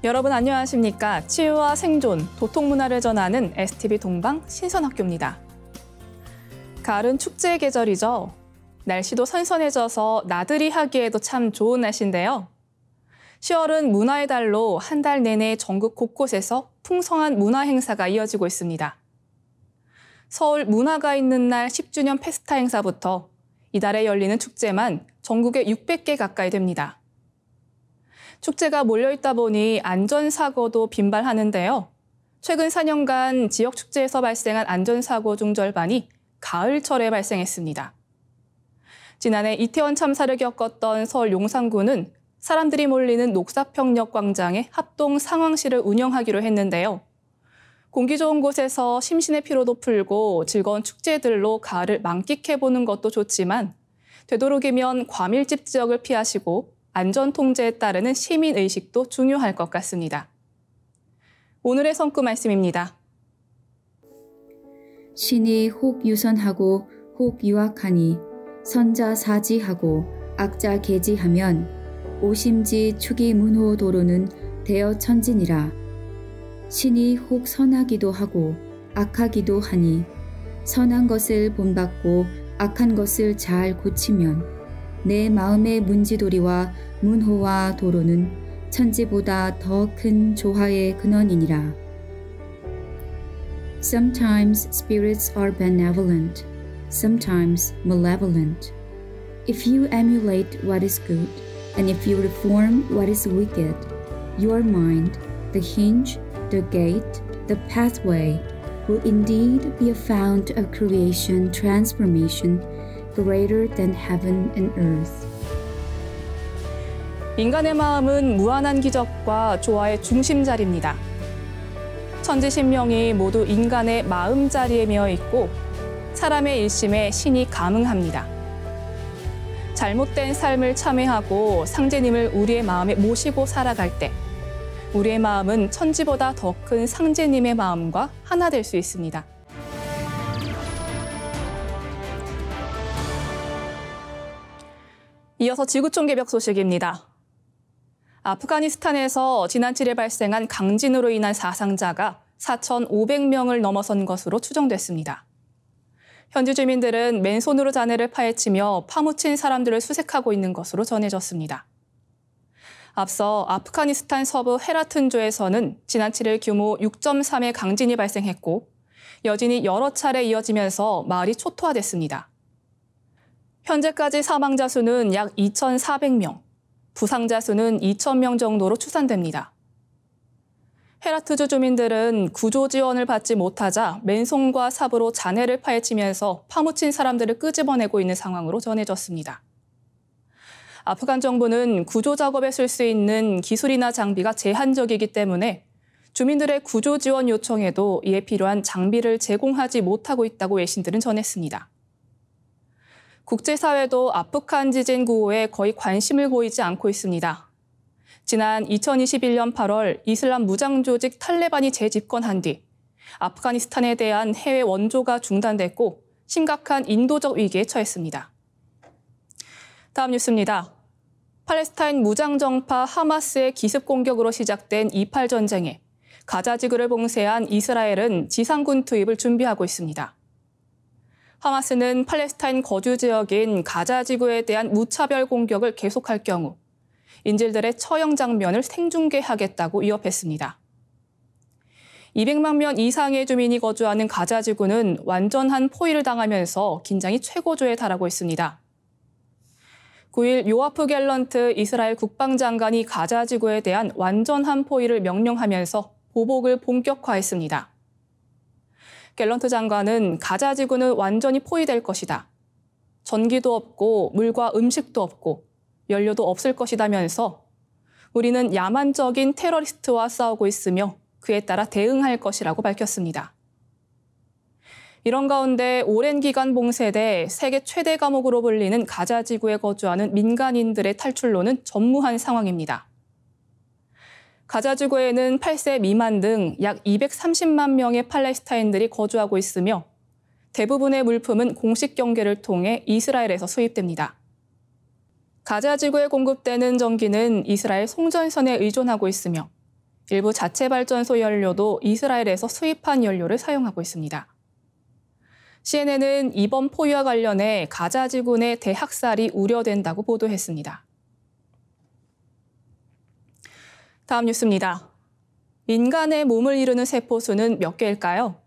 여러분 안녕하십니까? 치유와 생존, 도통문화를 전하는 STV 동방 신선학교입니다. 가을은 축제의 계절이죠. 날씨도 선선해져서 나들이 하기에도 참 좋은 날씨인데요. 10월은 문화의 달로 한 달 내내 전국 곳곳에서 풍성한 문화 행사가 이어지고 있습니다. 서울 문화가 있는 날 10주년 페스타 행사부터 이달에 열리는 축제만 전국에 600개 가까이 됩니다. 축제가 몰려있다 보니 안전사고도 빈발하는데요. 최근 4년간 지역 축제에서 발생한 안전사고 중 절반이 가을철에 발생했습니다. 지난해 이태원 참사를 겪었던 서울 용산구는 사람들이 몰리는 녹사평역 광장에 합동 상황실을 운영하기로 했는데요. 공기 좋은 곳에서 심신의 피로도 풀고 즐거운 축제들로 가을을 만끽해보는 것도 좋지만 되도록이면 과밀집 지역을 피하시고 안전 통제에 따르는 시민의식도 중요할 것 같습니다. 오늘의 성구 말씀입니다. 신이 혹 유선하고 혹 유악하니 선자 사지하고 악자 계지하면 오심지 축이 문호 도로는 대여 천진이라. 신이 혹 선하기도 하고 악하기도 하니 선한 것을 본받고 악한 것을 잘 고치면 내 마음의 문지도리와 문호와 도로는 천지보다 더 큰 조화의 근원이니라. Sometimes spirits are benevolent, sometimes malevolent. If you emulate what is good, and if you reform what is wicked, your mind, the hinge, the gate, the pathway, will indeed be a fount of creation transformation greater than heaven and earth. 인간의 마음은 무한한 기적과 조화의 중심자리입니다. 천지신명이 모두 인간의 마음자리에 매여 있고 사람의 일심에 신이 감응합니다. 잘못된 삶을 참회하고 상제님을 우리의 마음에 모시고 살아갈 때 우리의 마음은 천지보다 더 큰 상제님의 마음과 하나 될 수 있습니다. 이어서 지구촌 개벽 소식입니다. 아프가니스탄에서 지난 7일 발생한 강진으로 인한 사상자가 4,500명을 넘어선 것으로 추정됐습니다. 현지 주민들은 맨손으로 잔해를 파헤치며 파묻힌 사람들을 수색하고 있는 것으로 전해졌습니다. 앞서 아프가니스탄 서부 헤라튼주에서는 지난 7일 규모 6.3의 강진이 발생했고 여진이 여러 차례 이어지면서 마을이 초토화됐습니다. 현재까지 사망자 수는 약 2,400명, 부상자 수는 2,000명 정도로 추산됩니다. 헤라트주 주민들은 구조 지원을 받지 못하자 맨손과 삽으로 잔해를 파헤치면서 파묻힌 사람들을 끄집어내고 있는 상황으로 전해졌습니다. 아프간 정부는 구조 작업에 쓸 수 있는 기술이나 장비가 제한적이기 때문에 주민들의 구조 지원 요청에도 이에 필요한 장비를 제공하지 못하고 있다고 외신들은 전했습니다. 국제사회도 아프간 지진 구호에 거의 관심을 보이지 않고 있습니다. 지난 2021년 8월 이슬람 무장 조직 탈레반이 재집권한 뒤 아프가니스탄에 대한 해외 원조가 중단됐고 심각한 인도적 위기에 처했습니다. 다음 뉴스입니다. 팔레스타인 무장정파 하마스의 기습 공격으로 시작된 2.8 전쟁에 가자 지구를 봉쇄한 이스라엘은 지상군 투입을 준비하고 있습니다. 하마스는 팔레스타인 거주 지역인 가자 지구에 대한 무차별 공격을 계속할 경우 인질들의 처형 장면을 생중계하겠다고 위협했습니다. 200만 명 이상의 주민이 거주하는 가자 지구는 완전한 포위를 당하면서 긴장이 최고조에 달하고 있습니다. 9일 요아프 갤런트 이스라엘 국방장관이 가자 지구에 대한 완전한 포위를 명령하면서 보복을 본격화했습니다. 갤런트 장관은 가자 지구는 완전히 포위될 것이다. 전기도 없고 물과 음식도 없고 연료도 없을 것이다면서 우리는 야만적인 테러리스트와 싸우고 있으며 그에 따라 대응할 것이라고 밝혔습니다. 이런 가운데 오랜 기간 봉쇄돼 세계 최대 감옥으로 불리는 가자 지구에 거주하는 민간인들의 탈출로는 전무한 상황입니다. 가자 지구에는 8세 미만 등 약 230만 명의 팔레스타인들이 거주하고 있으며 대부분의 물품은 공식 경계를 통해 이스라엘에서 수입됩니다. 가자 지구에 공급되는 전기는 이스라엘 송전선에 의존하고 있으며 일부 자체 발전소 연료도 이스라엘에서 수입한 연료를 사용하고 있습니다. CNN은 이번 포위와 관련해 가자 지군의 대학살이 우려된다고 보도했습니다. 다음 뉴스입니다. 인간의 몸을 이루는 세포수는 몇 개일까요?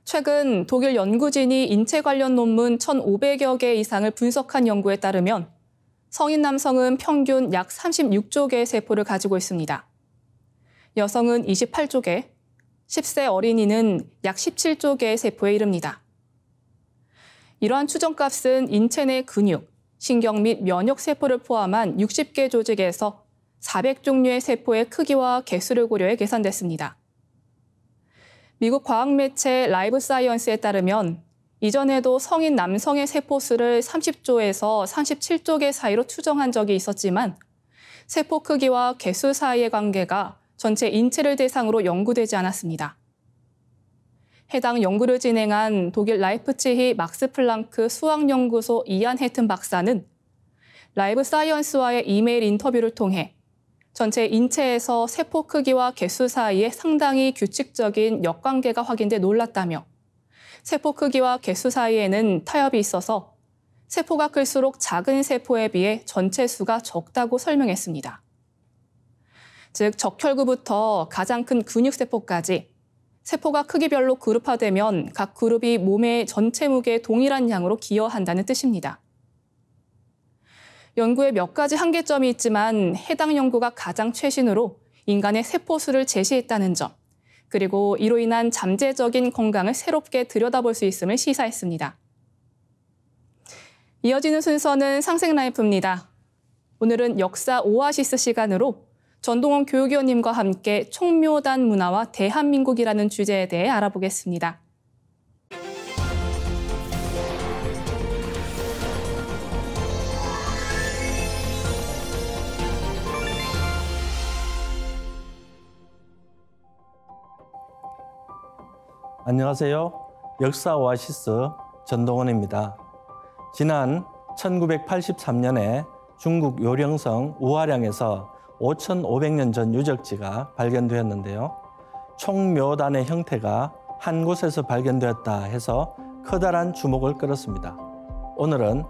최근 독일 연구진이 인체 관련 논문 1,500여 개 이상을 분석한 연구에 따르면 성인 남성은 평균 약 36조 개의 세포를 가지고 있습니다. 여성은 28조 개, 10세 어린이는 약 17조 개의 세포에 이릅니다. 이러한 추정값은 인체 내 근육, 신경 및 면역 세포를 포함한 60개 조직에서 400종류의 세포의 크기와 개수를 고려해 계산됐습니다. 미국 과학 매체 라이브 사이언스에 따르면 이전에도 성인 남성의 세포수를 30조에서 37조 개 사이로 추정한 적이 있었지만 세포 크기와 개수 사이의 관계가 전체 인체를 대상으로 연구되지 않았습니다. 해당 연구를 진행한 독일 라이프치히 막스 플랑크 수학연구소 이안 해튼 박사는 라이브 사이언스와의 이메일 인터뷰를 통해 전체 인체에서 세포 크기와 개수 사이에 상당히 규칙적인 역관계가 확인돼 놀랐다며 세포 크기와 개수 사이에는 타협이 있어서 세포가 클수록 작은 세포에 비해 전체 수가 적다고 설명했습니다. 즉 적혈구부터 가장 큰 근육세포까지 세포가 크기별로 그룹화되면 각 그룹이 몸의 전체 무게의 동일한 양으로 기여한다는 뜻입니다. 연구에 몇 가지 한계점이 있지만 해당 연구가 가장 최신으로 인간의 세포수를 제시했다는 점, 그리고 이로 인한 잠재적인 건강을 새롭게 들여다볼 수 있음을 시사했습니다. 이어지는 순서는 상생라이프입니다. 오늘은 역사 오아시스 시간으로 전동원 교육위원님과 함께 총묘단 문화와 대한민국이라는 주제에 대해 알아보겠습니다. 안녕하세요. 역사 오아시스 전동원입니다. 지난 1983년에 중국 요령성 우화량에서 5,500년 전 유적지가 발견되었는데요. 총묘단의 형태가 한 곳에서 발견되었다 해서 커다란 주목을 끌었습니다. 오늘은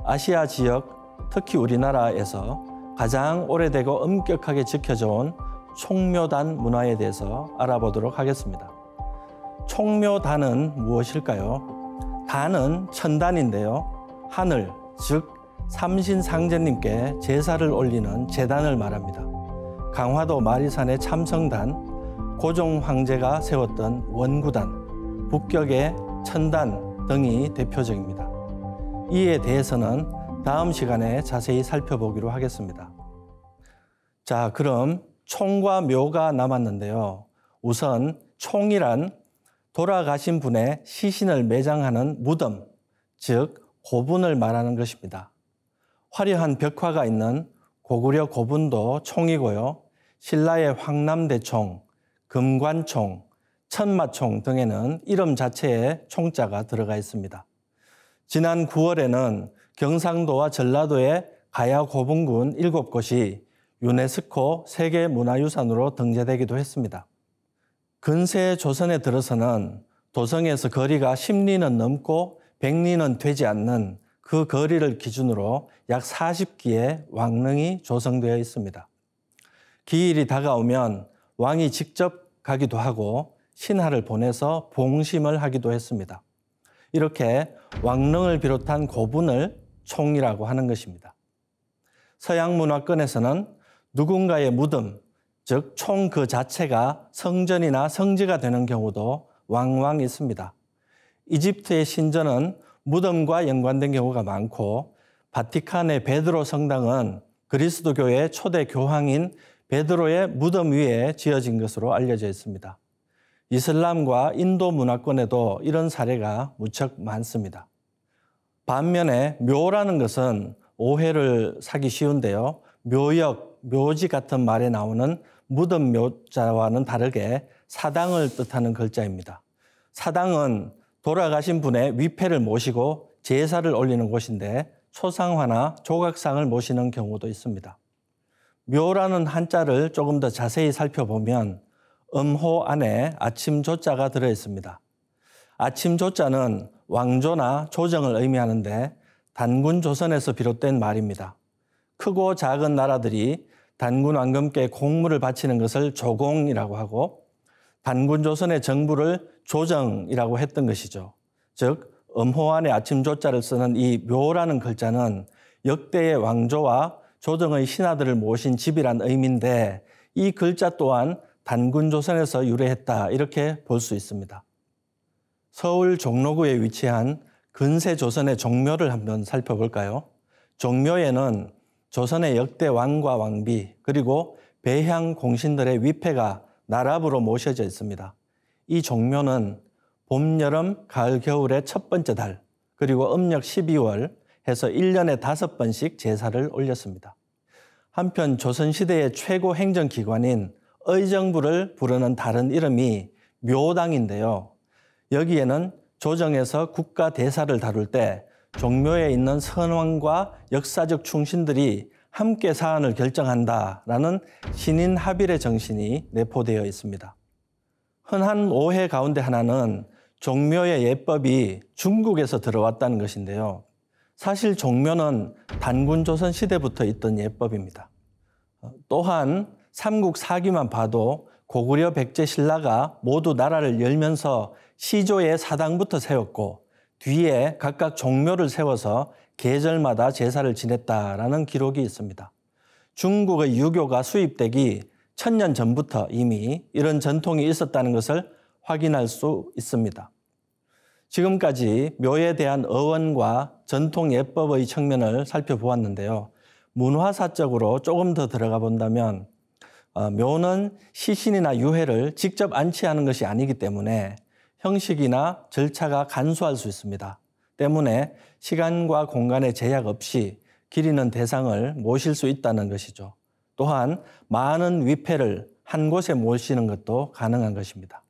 아시아 지역, 특히 우리나라에서 가장 오래되고 엄격하게 지켜져 온 총묘단 문화에 대해서 알아보도록 하겠습니다. 총묘단은 무엇일까요? 단은 천단인데요. 하늘, 즉 삼신상제님께 제사를 올리는 제단을 말합니다. 강화도 마리산의 참성단, 고종 황제가 세웠던 원구단, 북격의 천단 등이 대표적입니다. 이에 대해서는 다음 시간에 자세히 살펴보기로 하겠습니다. 자, 그럼 총과 묘가 남았는데요. 우선 총이란 돌아가신 분의 시신을 매장하는 무덤, 즉 고분을 말하는 것입니다. 화려한 벽화가 있는 고구려 고분도 총이고요. 신라의 황남대총, 금관총, 천마총 등에는 이름 자체에 총자가 들어가 있습니다. 지난 9월에는 경상도와 전라도의 가야 고분군 7곳이 유네스코 세계문화유산으로 등재되기도 했습니다. 근세 조선에 들어서는 도성에서 거리가 10리는 넘고 100리는 되지 않는 그 거리를 기준으로 약 40기의 왕릉이 조성되어 있습니다. 기일이 다가오면 왕이 직접 가기도 하고 신하를 보내서 봉심을 하기도 했습니다. 이렇게 왕릉을 비롯한 고분을 총이라고 하는 것입니다. 서양 문화권에서는 누군가의 무덤, 즉 총 그 자체가 성전이나 성지가 되는 경우도 왕왕 있습니다. 이집트의 신전은 무덤과 연관된 경우가 많고 바티칸의 베드로 성당은 그리스도교의 초대 교황인 베드로의 무덤 위에 지어진 것으로 알려져 있습니다. 이슬람과 인도 문화권에도 이런 사례가 무척 많습니다. 반면에 묘라는 것은 오해를 사기 쉬운데요. 묘역, 묘지 같은 말에 나오는 무덤 묘자와는 다르게 사당을 뜻하는 글자입니다. 사당은 돌아가신 분의 위패를 모시고 제사를 올리는 곳인데 초상화나 조각상을 모시는 경우도 있습니다. 묘라는 한자를 조금 더 자세히 살펴보면 음호 안에 아침 조자가 들어있습니다. 아침 조자는 왕조나 조정을 의미하는데 단군 조선에서 비롯된 말입니다. 크고 작은 나라들이 단군 왕금께 공물을 바치는 것을 조공이라고 하고 단군 조선의 정부를 조정이라고 했던 것이죠. 즉 음호 안에 아침 조자를 쓰는 이 묘라는 글자는 역대의 왕조와 조정의 신하들을 모신 집이란 의미인데 이 글자 또한 단군 조선에서 유래했다 이렇게 볼 수 있습니다. 서울 종로구에 위치한 근세 조선의 종묘를 한번 살펴볼까요? 종묘에는 조선의 역대 왕과 왕비 그리고 배향 공신들의 위패가 나랍으로 모셔져 있습니다. 이 종묘는 봄, 여름, 가을, 겨울의 첫 번째 달 그리고 음력 12월 해서 1년에 5번씩 제사를 올렸습니다. 한편 조선시대의 최고 행정기관인 의정부를 부르는 다른 이름이 묘당인데요. 여기에는 조정에서 국가 대사를 다룰 때 종묘에 있는 선왕과 역사적 충신들이 함께 사안을 결정한다라는 신인 합일의 정신이 내포되어 있습니다. 흔한 오해 가운데 하나는 종묘의 예법이 중국에서 들어왔다는 것인데요. 사실 종묘는 단군 조선 시대부터 있던 예법입니다. 또한 삼국 사기만 봐도 고구려 백제 신라가 모두 나라를 열면서 시조의 사당부터 세웠고 뒤에 각각 종묘를 세워서 계절마다 제사를 지냈다라는 기록이 있습니다. 중국의 유교가 수입되기 1000년 전부터 이미 이런 전통이 있었다는 것을 확인할 수 있습니다. 지금까지 묘에 대한 어원과 전통 예법의 측면을 살펴보았는데요. 문화사적으로 조금 더 들어가 본다면 묘는 시신이나 유해를 직접 안치하는 것이 아니기 때문에 형식이나 절차가 간소할 수 있습니다. 때문에 시간과 공간의 제약 없이 기리는 대상을 모실 수 있다는 것이죠. 또한 많은 위패를 한 곳에 모시는 것도 가능한 것입니다.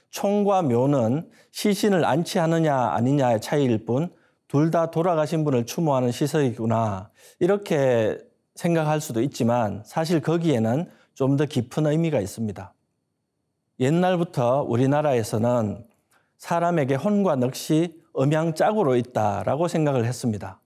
총과 묘는 시신을 안치하느냐 아니냐의 차이일 뿐 둘 다 돌아가신 분을 추모하는 시설이구나 이렇게 생각할 수도 있지만 사실 거기에는 좀 더 깊은 의미가 있습니다. 옛날부터 우리나라에서는 사람에게 혼과 넋이 음양짝으로 있다라고 생각을 했습니다.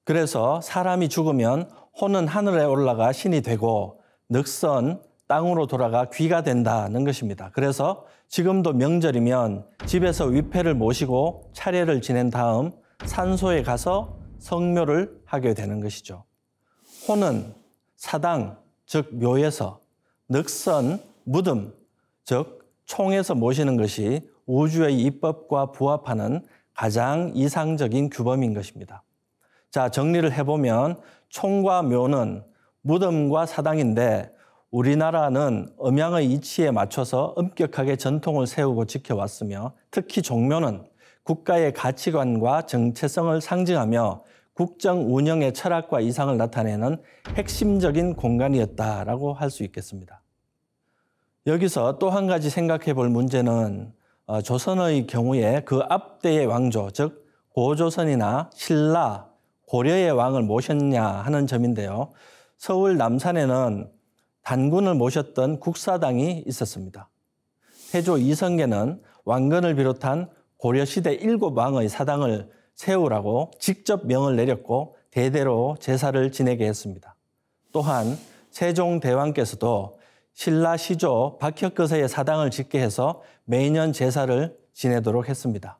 그래서 사람이 죽으면 혼은 하늘에 올라가 신이 되고 넋은 땅으로 돌아가 귀가 된다는 것입니다. 그래서 지금도 명절이면 집에서 위패를 모시고 차례를 지낸 다음 산소에 가서 성묘를 하게 되는 것이죠. 혼은 사당, 즉 묘에서, 넋은 무덤, 즉 총에서 모시는 것이 우주의 입법과 부합하는 가장 이상적인 규범인 것입니다. 자, 정리를 해보면 총과 묘는 무덤과 사당인데 우리나라는 음양의 이치에 맞춰서 엄격하게 전통을 세우고 지켜왔으며 특히 종묘는 국가의 가치관과 정체성을 상징하며 국정 운영의 철학과 이상을 나타내는 핵심적인 공간이었다라고 할 수 있겠습니다. 여기서 또 한 가지 생각해 볼 문제는 조선의 경우에 그 앞대의 왕조, 즉 고조선이나 신라, 고려의 왕을 모셨냐 하는 점인데요. 서울 남산에는 단군을 모셨던 국사당이 있었습니다. 태조 이성계는 왕건을 비롯한 고려시대 7왕의 사당을 세우라고 직접 명을 내렸고 대대로 제사를 지내게 했습니다. 또한 세종대왕께서도 신라 시조 박혁거세의 사당을 짓게 해서 매년 제사를 지내도록 했습니다.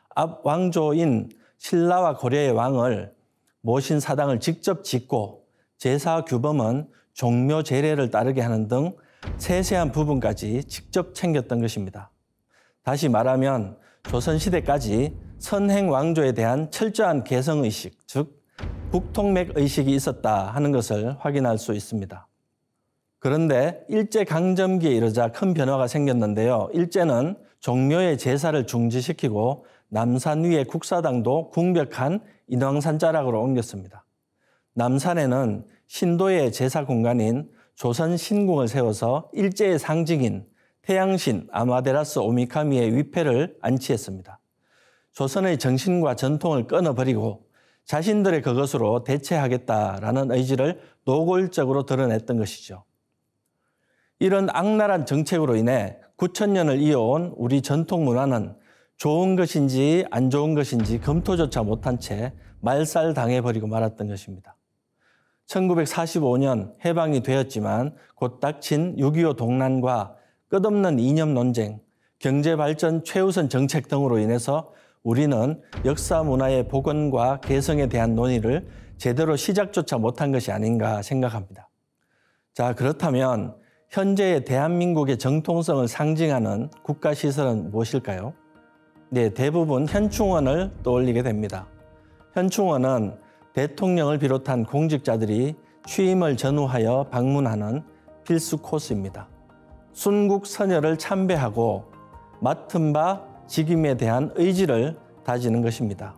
앞 왕조인 신라와 고려의 왕을 모신 사당을 직접 짓고 제사 규범은 종묘 제례를 따르게 하는 등 세세한 부분까지 직접 챙겼던 것입니다. 다시 말하면 조선시대까지 선행 왕조에 대한 철저한 개성의식, 즉 국통맥의식이 있었다 하는 것을 확인할 수 있습니다. 그런데 일제강점기에 이르자 큰 변화가 생겼는데요. 일제는 종묘의 제사를 중지시키고 남산 위의 국사당도 궁벽한 인왕산 자락으로 옮겼습니다. 남산에는 신도의 제사 공간인 조선 신궁을 세워서 일제의 상징인 태양신 아마데라스 오미카미의 위패를 안치했습니다. 조선의 정신과 전통을 끊어버리고 자신들의 그것으로 대체하겠다라는 의지를 노골적으로 드러냈던 것이죠. 이런 악랄한 정책으로 인해 9,000년을 이어온 우리 전통 문화는 좋은 것인지 안 좋은 것인지 검토조차 못한 채 말살당해버리고 말았던 것입니다. 1945년 해방이 되었지만 곧 닥친 6.25 동란과 끝없는 이념 논쟁, 경제발전 최우선 정책 등으로 인해서 우리는 역사 문화의 복원과 개성에 대한 논의를 제대로 시작조차 못한 것이 아닌가 생각합니다. 자, 그렇다면 현재의 대한민국의 정통성을 상징하는 국가시설은 무엇일까요? 네, 대부분 현충원을 떠올리게 됩니다. 현충원은 대통령을 비롯한 공직자들이 취임을 전후하여 방문하는 필수 코스입니다. 순국선열을 참배하고 맡은 바 직임에 대한 의지를 다지는 것입니다.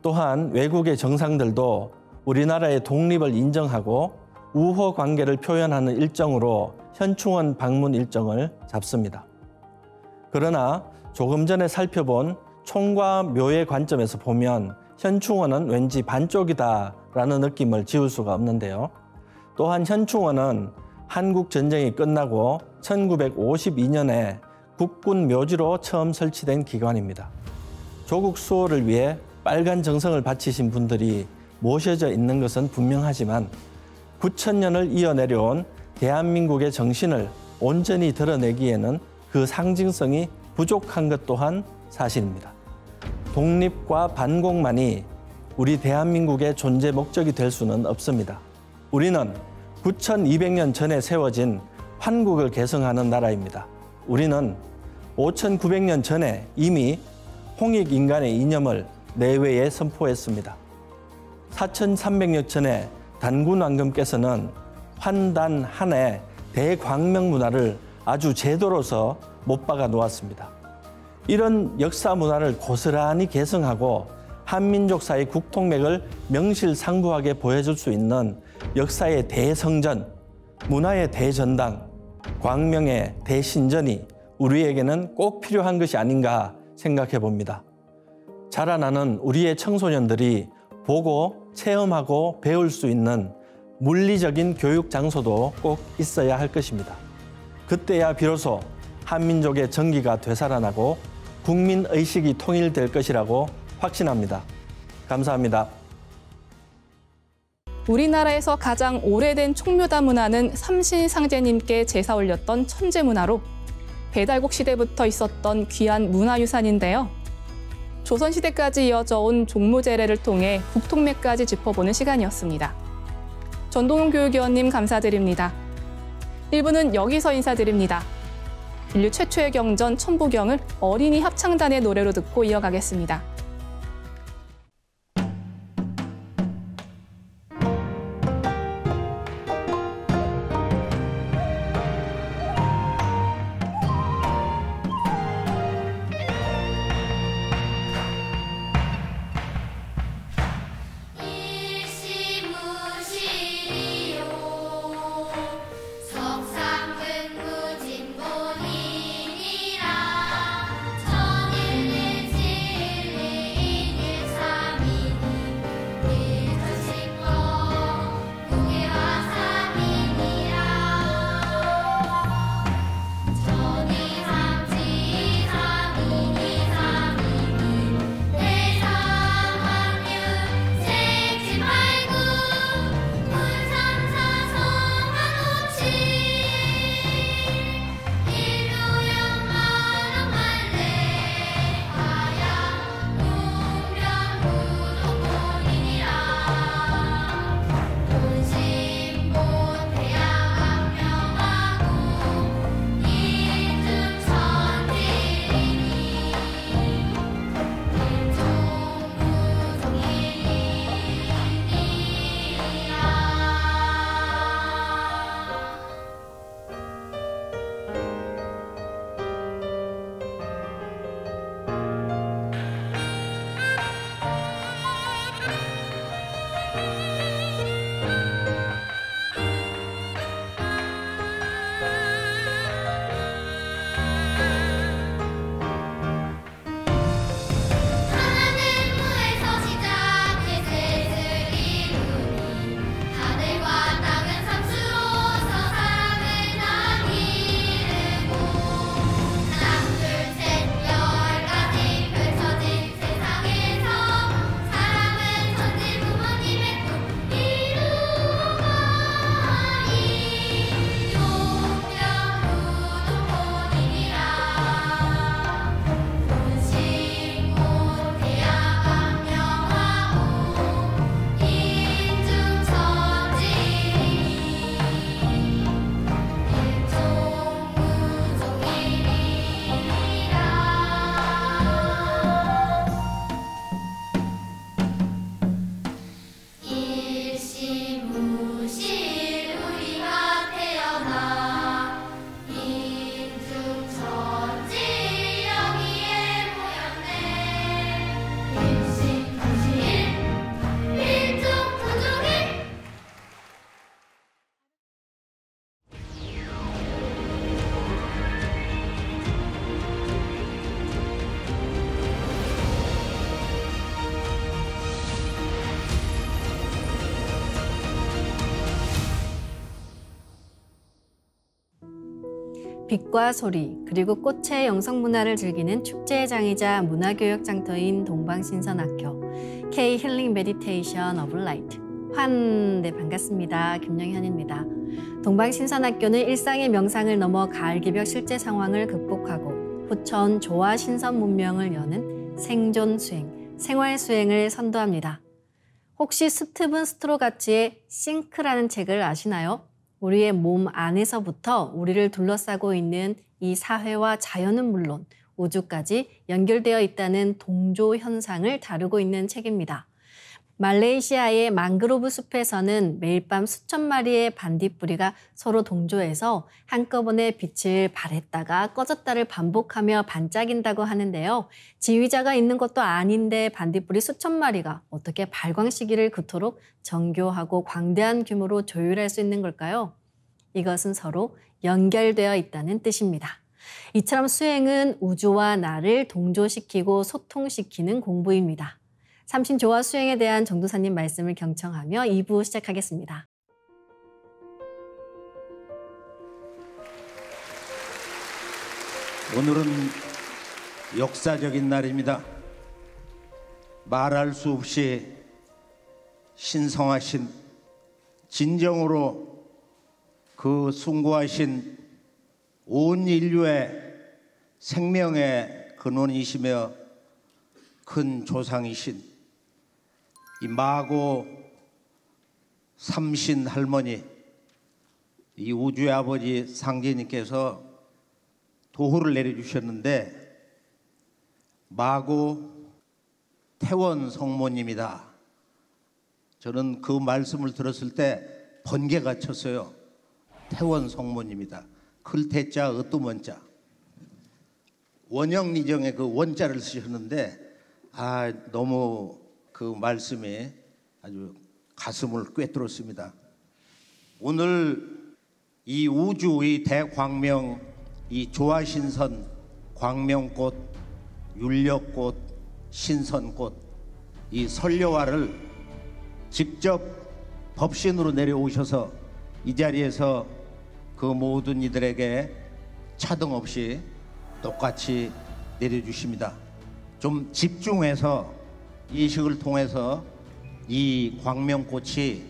또한 외국의 정상들도 우리나라의 독립을 인정하고 우호 관계를 표현하는 일정으로 현충원 방문 일정을 잡습니다. 그러나 조금 전에 살펴본 총과 묘의 관점에서 보면 현충원은 왠지 반쪽이다라는 느낌을 지울 수가 없는데요. 또한 현충원은 한국 전쟁이 끝나고 1952년에 국군 묘지로 처음 설치된 기관입니다. 조국 수호를 위해 빨간 정성을 바치신 분들이 모셔져 있는 것은 분명하지만 9,000년을 이어내려온 대한민국의 정신을 온전히 드러내기에는 그 상징성이 부족한 것 또한 사실입니다. 독립과 반공만이 우리 대한민국의 존재 목적이 될 수는 없습니다. 우리는 9,200년 전에 세워진 환국을 개성하는 나라입니다. 우리는 5,900년 전에 이미 홍익인간의 이념을 내외에 선포했습니다. 4,300년 전에 단군왕금께서는 환단한의 대광명 문화를 아주 제도로서 못 박아 놓았습니다. 이런 역사 문화를 고스란히 개성하고 한민족 사이 국통맥을 명실상부하게 보여줄 수 있는 역사의 대성전, 문화의 대전당, 광명의 대신전이 우리에게는 꼭 필요한 것이 아닌가 생각해 봅니다. 자라나는 우리의 청소년들이 보고 체험하고 배울 수 있는 물리적인 교육 장소도 꼭 있어야 할 것입니다. 그때야 비로소 한민족의 정기가 되살아나고 국민의식이 통일될 것이라고 확신합니다. 감사합니다. 우리나라에서 가장 오래된 총묘다 문화는 삼신상제님께 제사 올렸던 천제문화로 배달국 시대부터 있었던 귀한 문화유산인데요. 조선시대까지 이어져 온 종무제례를 통해 국통맥까지 짚어보는 시간이었습니다. 전동훈 교육위원님 감사드립니다. 1부는 여기서 인사드립니다. 인류 최초의 경전 천부경을 어린이 합창단의 노래로 듣고 이어가겠습니다. 천일일진리 빛과 소리, 그리고 꽃의 영성문화를 즐기는 축제장이자 문화교육장터인 동방신선학교 K-힐링 메디테이션 오브 라이트. 네, 반갑습니다. 김영현입니다. 동방신선학교는 일상의 명상을 넘어 가을기벽 실제 상황을 극복하고 후천 조화 신선 문명을 여는 생존 수행, 생활 수행을 선도합니다. 혹시 스티븐 스트로가치의 싱크라는 책을 아시나요? 우리의 몸 안에서부터 우리를 둘러싸고 있는 이 사회와 자연은 물론 우주까지 연결되어 있다는 동조 현상을 다루고 있는 책입니다. 말레이시아의 망그로브 숲에서는 매일 밤 수천 마리의 반딧불이가 서로 동조해서 한꺼번에 빛을 발했다가 꺼졌다를 반복하며 반짝인다고 하는데요. 지휘자가 있는 것도 아닌데 반딧불이 수천 마리가 어떻게 발광 시기를 그토록 정교하고 광대한 규모로 조율할 수 있는 걸까요? 이것은 서로 연결되어 있다는 뜻입니다. 이처럼 수행은 우주와 나를 동조시키고 소통시키는 공부입니다. 삼신조화 수행에 대한 정도사님 말씀을 경청하며 2부 시작하겠습니다. 오늘은 역사적인 날입니다. 말할 수 없이 신성하신, 진정으로 그 숭고하신 온 인류의 생명의 근원이시며 큰 조상이신 이 마고 삼신 할머니, 이 우주의 아버지 상제님께서 도호를 내려주셨는데 마고 태원 성모님이다. 저는 그 말씀을 들었을 때 번개가 쳤어요. 태원 성모님이다. 클태자 으뜸원자. 원형리정의 그 원자를 쓰셨는데 너무 그 말씀이 아주 가슴을 꿰뚫었습니다. 오늘 이 우주, 이 대광명, 이 조화신선, 광명꽃, 율력꽃, 신선꽃, 이 설려화를 직접 법신으로 내려오셔서 이 자리에서 그 모든 이들에게 차등 없이 똑같이 내려주십니다. 좀 집중해서 이식을 통해서 이 광명꽃이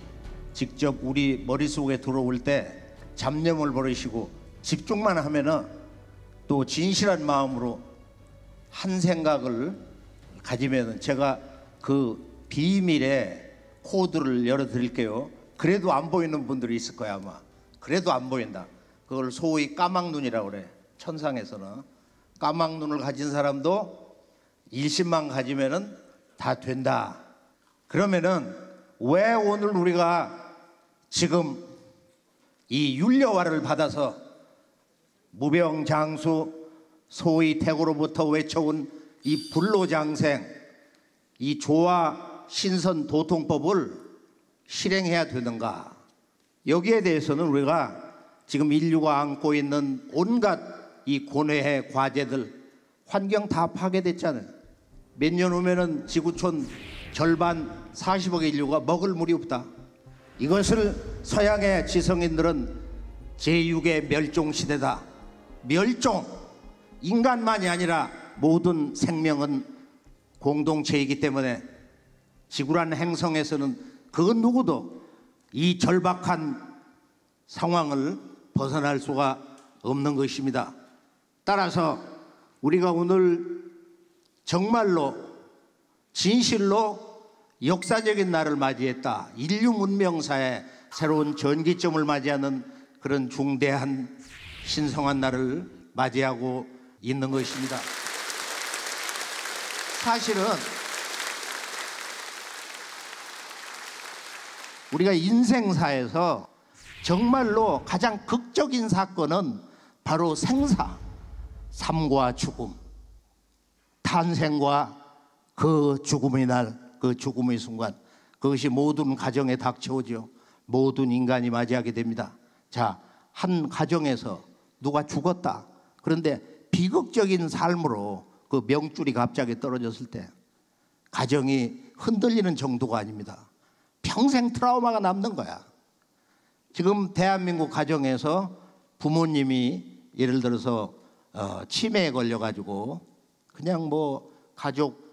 직접 우리 머릿속에 들어올 때 잡념을 버리시고 집중만 하면은 또 진실한 마음으로 한 생각을 가지면은 제가 그 비밀의 코드를 열어드릴게요. 그래도 안 보이는 분들이 있을 거야 아마. 그래도 안 보인다. 그걸 소위 까막눈이라고 그래. 천상에서는 까막눈을 가진 사람도 일심만 가지면은 다 된다. 그러면은 왜 오늘 우리가 지금 이 율려화를 받아서 무병장수 소위 태고로부터 외쳐온 이 불로장생, 이 조화 신선 도통법을 실행해야 되는가? 여기에 대해서는 우리가 지금 인류가 안고 있는 온갖 이 고뇌의 과제들, 환경 다 파괴됐잖아요. 몇 년 후면은 지구촌 절반 40억의 인류가 먹을 물이 없다. 이것을 서양의 지성인들은 제6의 멸종 시대다. 멸종, 인간만이 아니라 모든 생명은 공동체이기 때문에 지구란 행성에서는 그 누구도 이 절박한 상황을 벗어날 수가 없는 것입니다. 따라서 우리가 오늘 정말로 진실로 역사적인 날을 맞이했다. 인류 문명사의 새로운 전기점을 맞이하는 그런 중대한 신성한 날을 맞이하고 있는 것입니다. 사실은 우리가 인생사에서 정말로 가장 극적인 사건은 바로 생사, 삶과 죽음, 탄생과 그 죽음의 날, 그 죽음의 순간, 그것이 모든 가정에 닥쳐오죠. 모든 인간이 맞이하게 됩니다. 자, 한 가정에서 누가 죽었다. 그런데 비극적인 삶으로 그 명줄이 갑자기 떨어졌을 때 가정이 흔들리는 정도가 아닙니다. 평생 트라우마가 남는 거야. 지금 대한민국 가정에서 부모님이 예를 들어서 치매에 걸려가지고 그냥 뭐 가족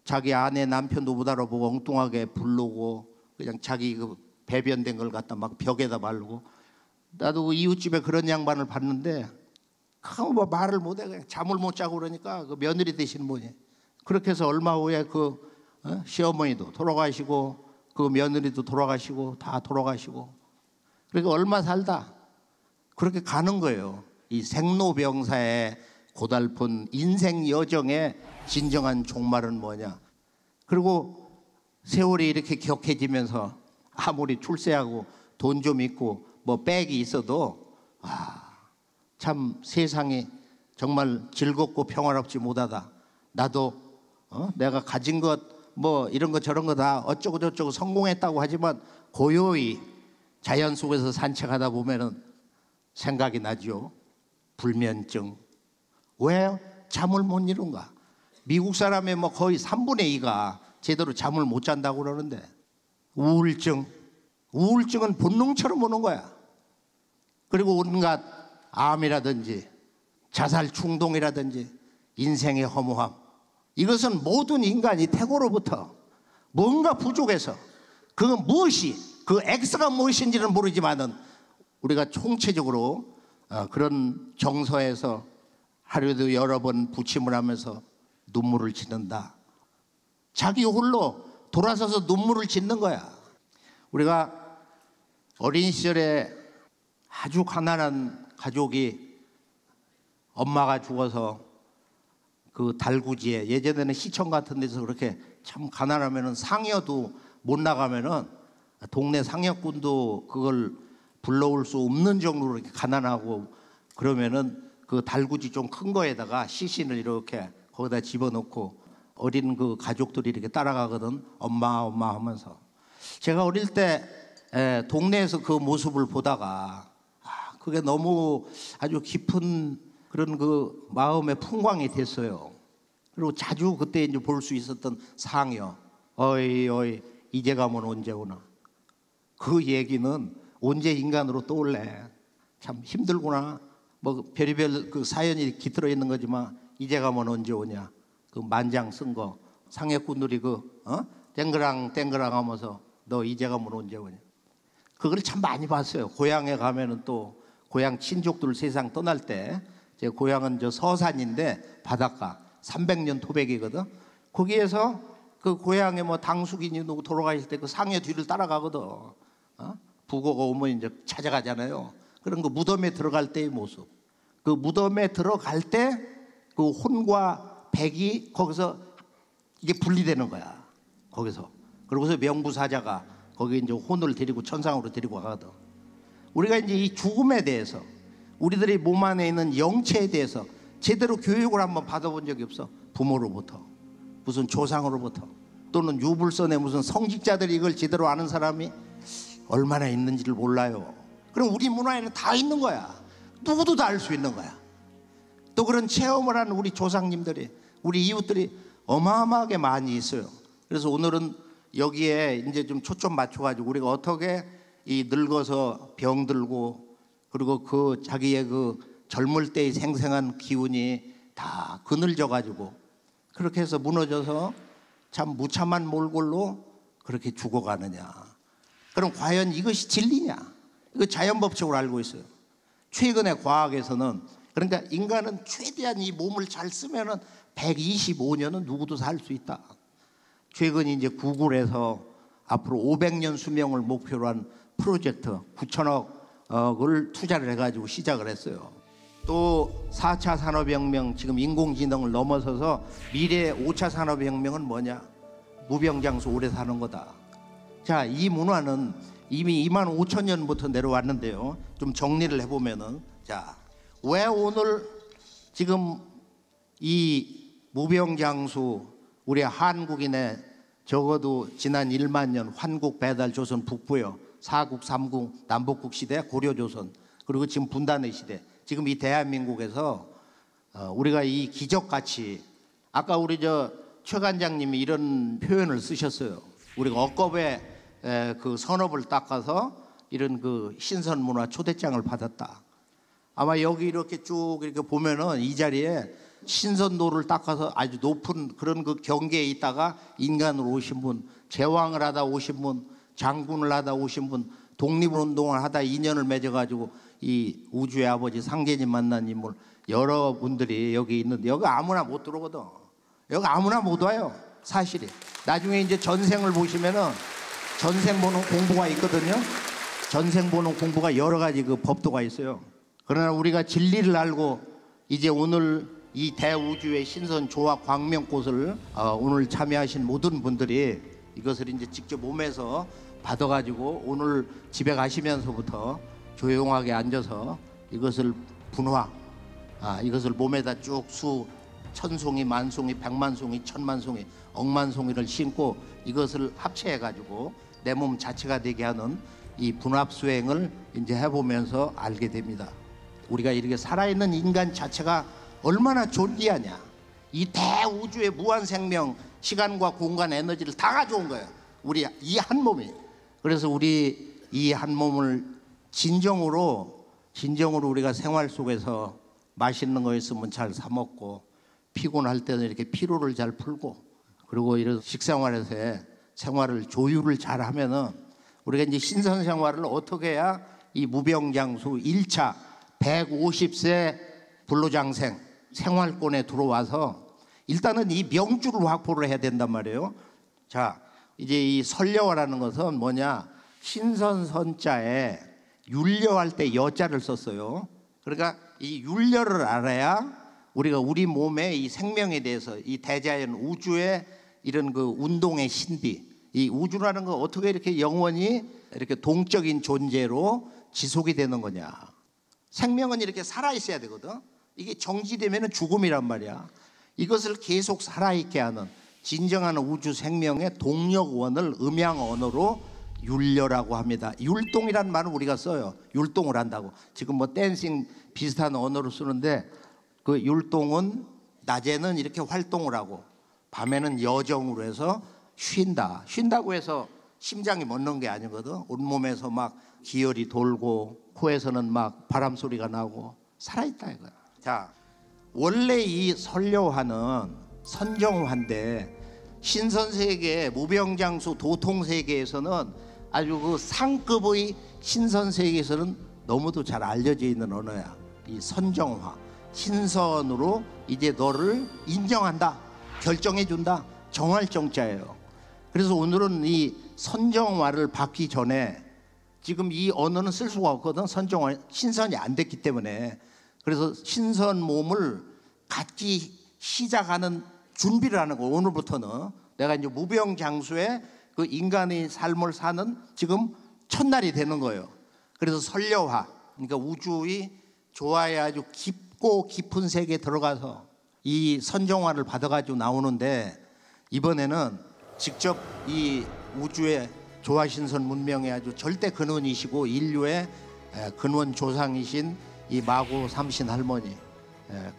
자기 아내 남편도 못 알아보고 엉뚱하게 부르고 그냥 자기 그 배변된 걸 갖다 막 벽에다 바르고. 나도 그 이웃집에 그런 양반을 봤는데 뭐 말을 못해 그냥 잠을 못 자고 그러니까 그 며느리 되시는 분이 그렇게 해서 얼마 후에 그 시어머니도 돌아가시고 그 며느리도 돌아가시고 다 돌아가시고 그러니까 얼마 살다 그렇게 가는 거예요. 이 생로병사의 고달픈 인생 여정의 진정한 종말은 뭐냐. 그리고 세월이 이렇게 격해지면서 아무리 출세하고 돈 좀 있고 뭐 백이 있어도 참 세상이 정말 즐겁고 평화롭지 못하다. 나도 내가 가진 것 뭐 이런 거 저런 거 다 어쩌고 저쩌고 성공했다고 하지만 고요히 자연 속에서 산책하다 보면은 생각이 나죠. 불면증. 왜 잠을 못 이룬가? 미국 사람의 뭐 거의 3분의 2가 제대로 잠을 못 잔다고 그러는데 우울증. 우울증은 본능처럼 오는 거야. 그리고 온갖 암이라든지 자살 충동이라든지 인생의 허무함. 이것은 모든 인간이 태고로부터 뭔가 부족해서 그 무엇이 그 X가 무엇인지는 모르지만은 우리가 총체적으로 그런 정서에서 하루에도 여러 번 부침을 하면서 눈물을 짓는다. 자기 홀로 돌아서서 눈물을 짓는 거야. 우리가 어린 시절에 아주 가난한 가족이 엄마가 죽어서 그 달구지에 예전에는 시청 같은 데서 그렇게 참 가난하면은 상여도 못 나가면은 동네 상여꾼도 그걸 불러올 수 없는 정도로 이렇게 가난하고 그러면은 그 달구지 좀 큰 거에다가 시신을 이렇게 거기다 집어넣고 어린 그 가족들이 이렇게 따라가거든. 엄마 엄마 하면서. 제가 어릴 때 동네에서 그 모습을 보다가 그게 너무 아주 깊은 그런 그 마음의 풍광이 됐어요. 그리고 자주 그때 이제 볼 수 있었던 상여. 어이 어이 이제 가면 언제 오나. 그 얘기는 언제 인간으로 떠올래. 참 힘들구나. 뭐 별의별 그 사연이 깃들어 있는 거지만 이제 가면 언제 오냐. 그 만장 쓴 거 상여꾼들이 그 땡그랑 땡그랑 하면서 너 이제 가면 언제 오냐. 그걸 참 많이 봤어요. 고향에 가면은 또 고향 친족들 세상 떠날 때 제 고향은 저 서산인데 바닷가 300년 토백이거든. 거기에서 그 고향에 뭐 당숙이니 누구 돌아가실 때 그 상여 뒤를 따라가거든. 부고가 오면 이제 찾아가잖아요. 그런 거 무덤에 들어갈 때의 모습. 그 무덤에 들어갈 때 그 혼과 백이 거기서 이게 분리되는 거야. 거기서. 그러고서 명부사자가 거기 이제 혼을 데리고 천상으로 데리고 가거든. 우리가 이제 이 죽음에 대해서 우리들의 몸 안에 있는 영체에 대해서 제대로 교육을 한번 받아본 적이 없어. 부모로부터 무슨 조상으로부터 또는 유불선의 무슨 성직자들이 이걸 제대로 아는 사람이 얼마나 있는지를 몰라요. 그럼 우리 문화에는 다 있는 거야. 누구도 다 알 수 있는 거야. 또 그런 체험을 하는 우리 조상님들이 우리 이웃들이 어마어마하게 많이 있어요. 그래서 오늘은 여기에 이제 좀 초점 맞춰가지고 우리가 어떻게 이 늙어서 병들고 그리고 그 자기의 그 젊을 때의 생생한 기운이 다 그늘져 가지고 그렇게 해서 무너져서 참 무참한 몰골로 그렇게 죽어가느냐. 그럼 과연 이것이 진리냐? 이거 자연법칙으로 알고 있어요. 최근에 과학에서는 그러니까 인간은 최대한 이 몸을 잘 쓰면은 125년은 누구도 살 수 있다. 최근 이제 구글에서 앞으로 500년 수명을 목표로 한 프로젝트 9천억을 투자를 해가지고 시작을 했어요. 또 4차 산업혁명 지금 인공지능을 넘어서서 미래 5차 산업혁명은 뭐냐? 무병장수 오래 사는 거다. 자, 이 문화는 이미 2만 5천 년부터 내려왔는데요. 좀 정리를 해보면은 자, 왜 오늘 지금 이 무병장수 우리 한국인의 적어도 지난 1만 년 환국 배달 조선 북부요. 사국 삼국 남북국 시대 고려조선 그리고 지금 분단의 시대 지금 이 대한민국에서 우리가 이 기적같이 아까 우리 최 관장님이 이런 표현을 쓰셨어요. 우리가 억겁의 그 선업을 닦아서 이런 그 신선문화 초대장을 받았다. 아마 여기 이렇게 쭉 이렇게 보면은 이 자리에 신선도를 닦아서 아주 높은 그런 그 경계에 있다가 인간으로 오신 분, 제왕을 하다 오신 분, 장군을 하다 오신 분, 독립운동을 하다 인연을 맺어가지고 이 우주의 아버지 상제님 만난 인물 여러분들이 여기 있는데 여기 아무나 못 들어오거든. 여기 아무나 못 와요. 사실이. 나중에 이제 전생을 보시면은 전생 보는 공부가 있거든요. 전생 보는 공부가 여러 가지 그 법도가 있어요. 그러나 우리가 진리를 알고 이제 오늘 이 대우주의 신선 조화 광명꽃을 오늘 참여하신 모든 분들이 이것을 이제 직접 몸에서 받아가지고 오늘 집에 가시면서부터 조용하게 앉아서 이것을 분화, 이것을 몸에다 쭉 천송이, 만송이, 백만송이, 천만송이, 억만송이를 신고 이것을 합체해가지고 내 몸 자체가 되게 하는 이 분합 수행을 이제 해보면서 알게 됩니다. 우리가 이렇게 살아있는 인간 자체가 얼마나 존귀하냐. 이 대우주의 무한 생명, 시간과 공간, 에너지를 다 가져온 거예요. 우리 이 한 몸이. 그래서 우리 이 한 몸을 진정으로 우리가 생활 속에서 맛있는 거 있으면 잘 사 먹고 피곤할 때는 이렇게 피로를 잘 풀고 그리고 이런 식생활에서의 생활을 조율을 잘 하면은 우리가 이제 신선 생활을 어떻게 해야 이 무병장수 1차 150세 불로장생 생활권에 들어와서 일단은 이 명주를 확보를 해야 된단 말이에요. 자, 이제 이 설려라는 것은 뭐냐? 신선선자에 율려할 때 여자를 썼어요. 그러니까 이 율려를 알아야 우리가 우리 몸의 이 생명에 대해서 이 대자연 우주의 이런 그 운동의 신비, 이 우주라는 거 어떻게 이렇게 영원히 이렇게 동적인 존재로 지속이 되는 거냐? 생명은 이렇게 살아 있어야 되거든. 이게 정지되면 죽음이란 말이야. 이것을 계속 살아있게 하는 진정한 우주 생명의 동력원을 음양 언어로 율려라고 합니다. 율동이라는 말은 우리가 써요. 율동을 한다고. 지금 뭐 댄싱 비슷한 언어로 쓰는데 그 율동은 낮에는 이렇게 활동을 하고 밤에는 여정으로 해서 쉰다고 해서 심장이 멎는 게 아니거든. 온몸에서 막 기혈이 돌고 코에서는 막 바람 소리가 나고 살아있다 이거야. 자, 원래 이 설려화는 선정화인데 신선세계 무병장수 도통세계에서는 아주 그 상급의 신선세계에서는 너무도 잘 알려져 있는 언어야. 이 선정화, 신선으로 이제 너를 인정한다, 결정해준다, 정할 정자예요. 그래서 오늘은 이 선정화를 받기 전에 지금 이 언어는 쓸 수가 없거든. 선정화, 신선이 안 됐기 때문에. 그래서 신선 몸을 갖기 시작하는 준비를 하는 거. 오늘부터는 내가 이제 무병장수의 그 인간의 삶을 사는 지금 첫날이 되는 거예요. 그래서 설려화, 그러니까 우주의 조화에 아주 깊고 깊은 세계에 들어가서 이 선정화를 받아가지고 나오는데 이번에는 직접 이 우주의 조화신선 문명의 아주 절대 근원이시고 인류의 근원 조상이신 이 마고 삼신 할머니,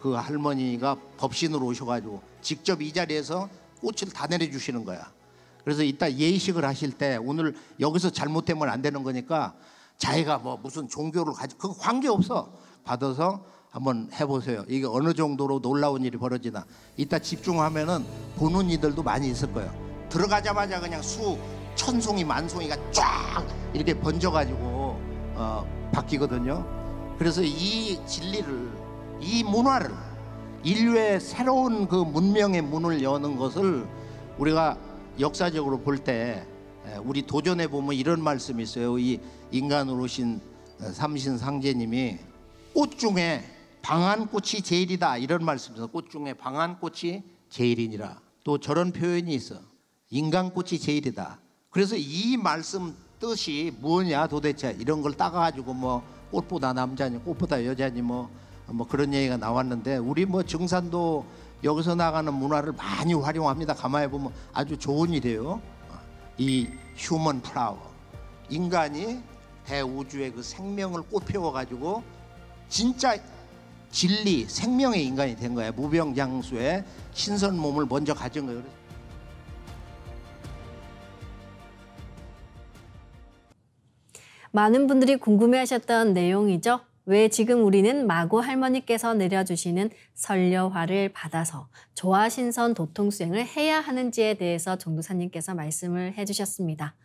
그 할머니가 법신으로 오셔가지고 직접 이 자리에서 꽃을 다 내려주시는 거야. 그래서 이따 예식을 하실 때 오늘 여기서 잘못되면 안 되는 거니까 자기가 뭐 무슨 종교를 가지고 그거 관계없어. 받아서 한번 해보세요. 이게 어느 정도로 놀라운 일이 벌어지나. 이따 집중하면은 보는 이들도 많이 있을 거예요. 들어가자마자 그냥 천송이 만송이가 쫙 이렇게 번져가지고 바뀌거든요. 그래서 이 진리를, 이 문화를, 인류의 새로운 그 문명의 문을 여는 것을 우리가 역사적으로 볼 때 우리 도전해 보면 이런 말씀이 있어요. 이 인간으로 오신 삼신 상제님이 꽃 중에 방한꽃이 제일이다 이런 말씀이 있어요. 꽃 중에 방한꽃이 제일이니라. 또 저런 표현이 있어. 인간꽃이 제일이다. 그래서 이 말씀 뜻이 뭐냐 도대체 이런 걸 따가지고 뭐 꽃보다 남자니 꽃보다 여자니 뭐 그런 얘기가 나왔는데 우리 뭐 증산도 여기서 나가는 문화를 많이 활용합니다. 가만히 보면 아주 좋은 일이에요. 이 휴먼 플라워, 인간이 대우주의 그 생명을 꽃피워가지고 진짜 진리, 생명의 인간이 된 거야. 무병장수의 신선 몸을 먼저 가진 거예요. 많은 분들이 궁금해하셨던 내용이죠. 왜 지금 우리는 마고 할머니께서 내려주시는 설려화를 받아서 조화신선 도통수행을 해야 하는지에 대해서 전도사님께서 말씀을 해주셨습니다.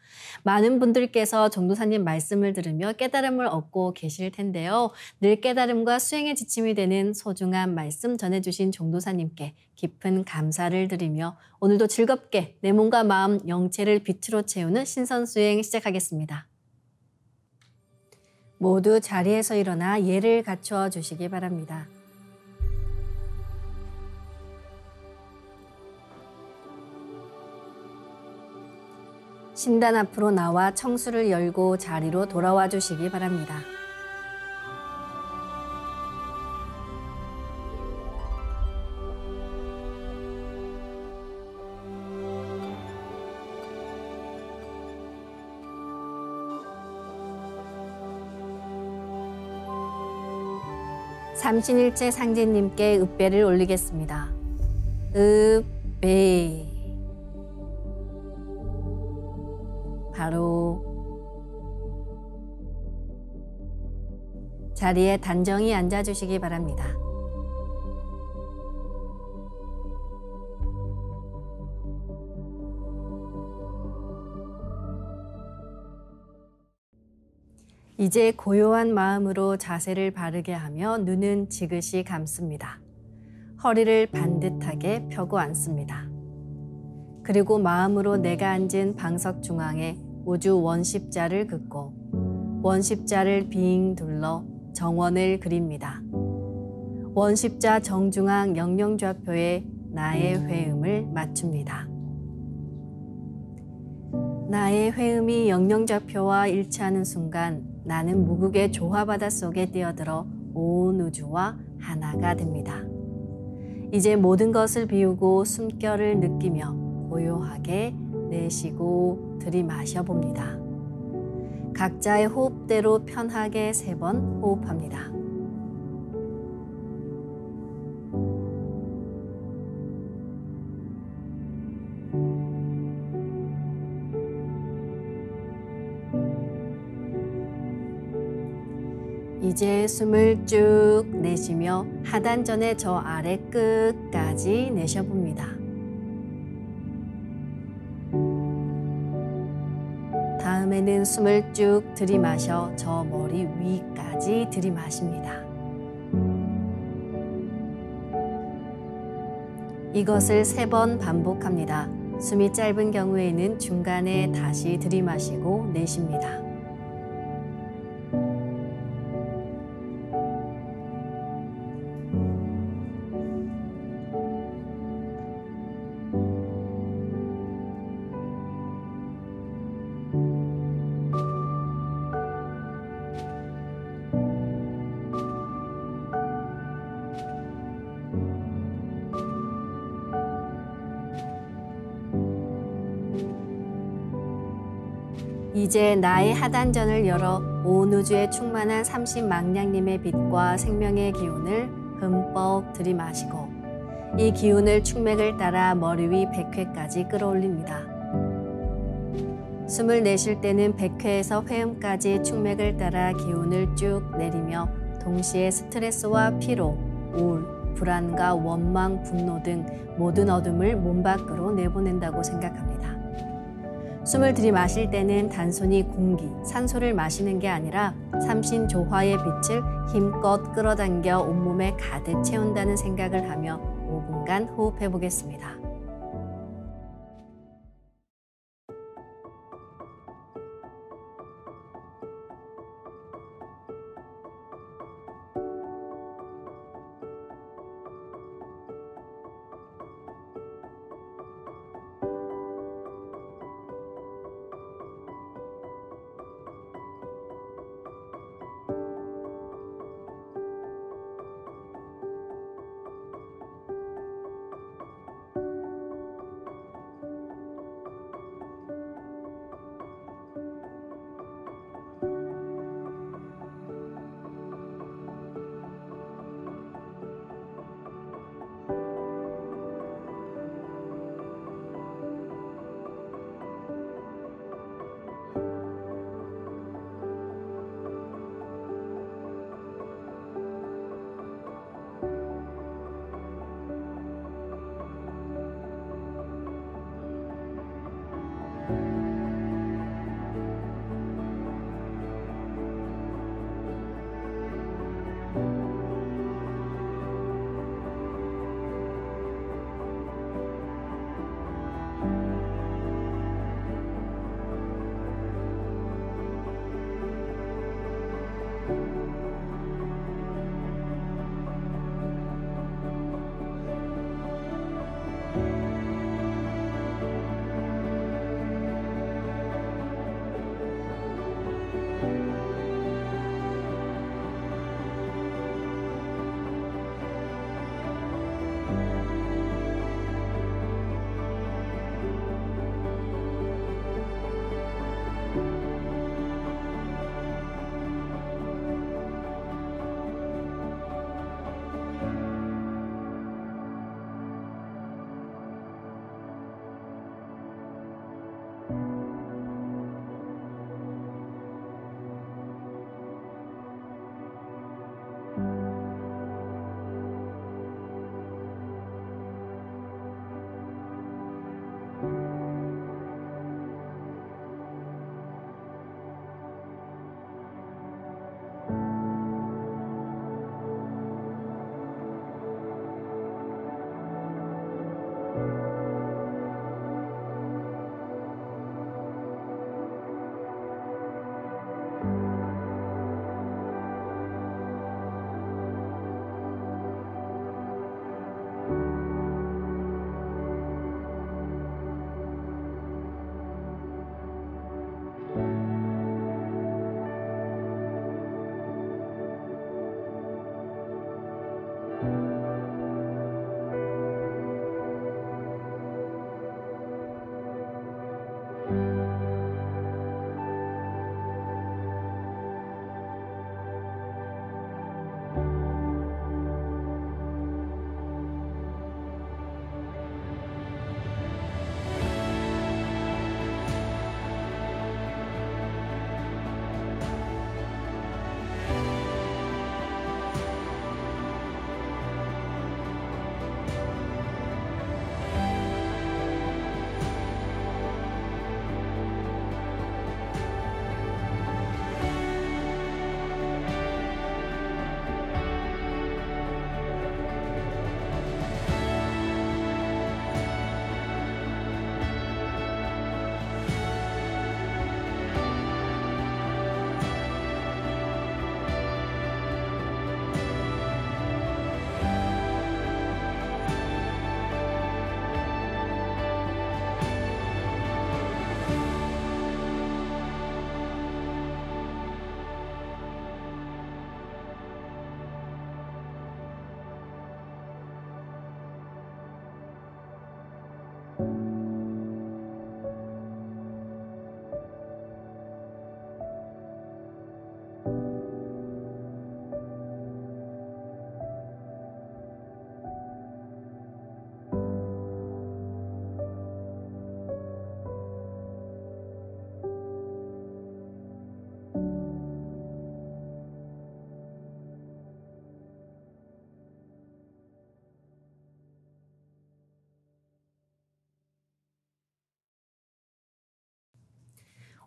많은 분들께서 전도사님 말씀을 들으며 깨달음을 얻고 계실 텐데요. 늘 깨달음과 수행의 지침이 되는 소중한 말씀 전해주신 전도사님께 깊은 감사를 드리며 오늘도 즐겁게 내 몸과 마음, 영체를 빛으로 채우는 신선수행 시작하겠습니다. 모두 자리에서 일어나 예를 갖추어 주시기 바랍니다. 신단 앞으로 나와 청수를 열고 자리로 돌아와 주시기 바랍니다. 삼신일체 상제님께 읍배를 올리겠습니다. 읍배. 바로 자리에 단정히 앉아주시기 바랍니다. 이제 고요한 마음으로 자세를 바르게 하며 눈은 지그시 감습니다. 허리를 반듯하게 펴고 앉습니다. 그리고 마음으로 내가 앉은 방석 중앙에 우주 원십자를 긋고 원십자를 빙 둘러 정원을 그립니다. 원십자 정중앙 영영좌표에 나의 회음을 맞춥니다. 나의 회음이 영영좌표와 일치하는 순간 나는 무국의 조화바다 속에 뛰어들어 온 우주와 하나가 됩니다. 이제 모든 것을 비우고 숨결을 느끼며 고요하게 내쉬고 들이마셔 봅니다. 각자의 호흡대로 편하게 3번 호흡합니다. 이제 숨을 쭉 내쉬며 하단전의 저 아래 끝까지 내쉬어봅니다. 다음에는 숨을 쭉 들이마셔 저 머리 위까지 들이마십니다. 이것을 3번 반복합니다. 숨이 짧은 경우에는 중간에 다시 들이마시고 내쉽니다. 이제 나의 하단전을 열어 온 우주에 충만한 30망량님의 빛과 생명의 기운을 흠뻑 들이마시고 이 기운을 충맥을 따라 머리 위 100회까지 끌어올립니다. 숨을 내쉴 때는 100회에서 회음까지 충맥을 따라 기운을 쭉 내리며 동시에 스트레스와 피로, 우울, 불안과 원망, 분노 등 모든 어둠을 몸 밖으로 내보낸다고 생각합니다. 숨을 들이마실 때는 단순히 공기, 산소를 마시는 게 아니라 삼신조화의 빛을 힘껏 끌어당겨 온몸에 가득 채운다는 생각을 하며 5분간 호흡해 보겠습니다.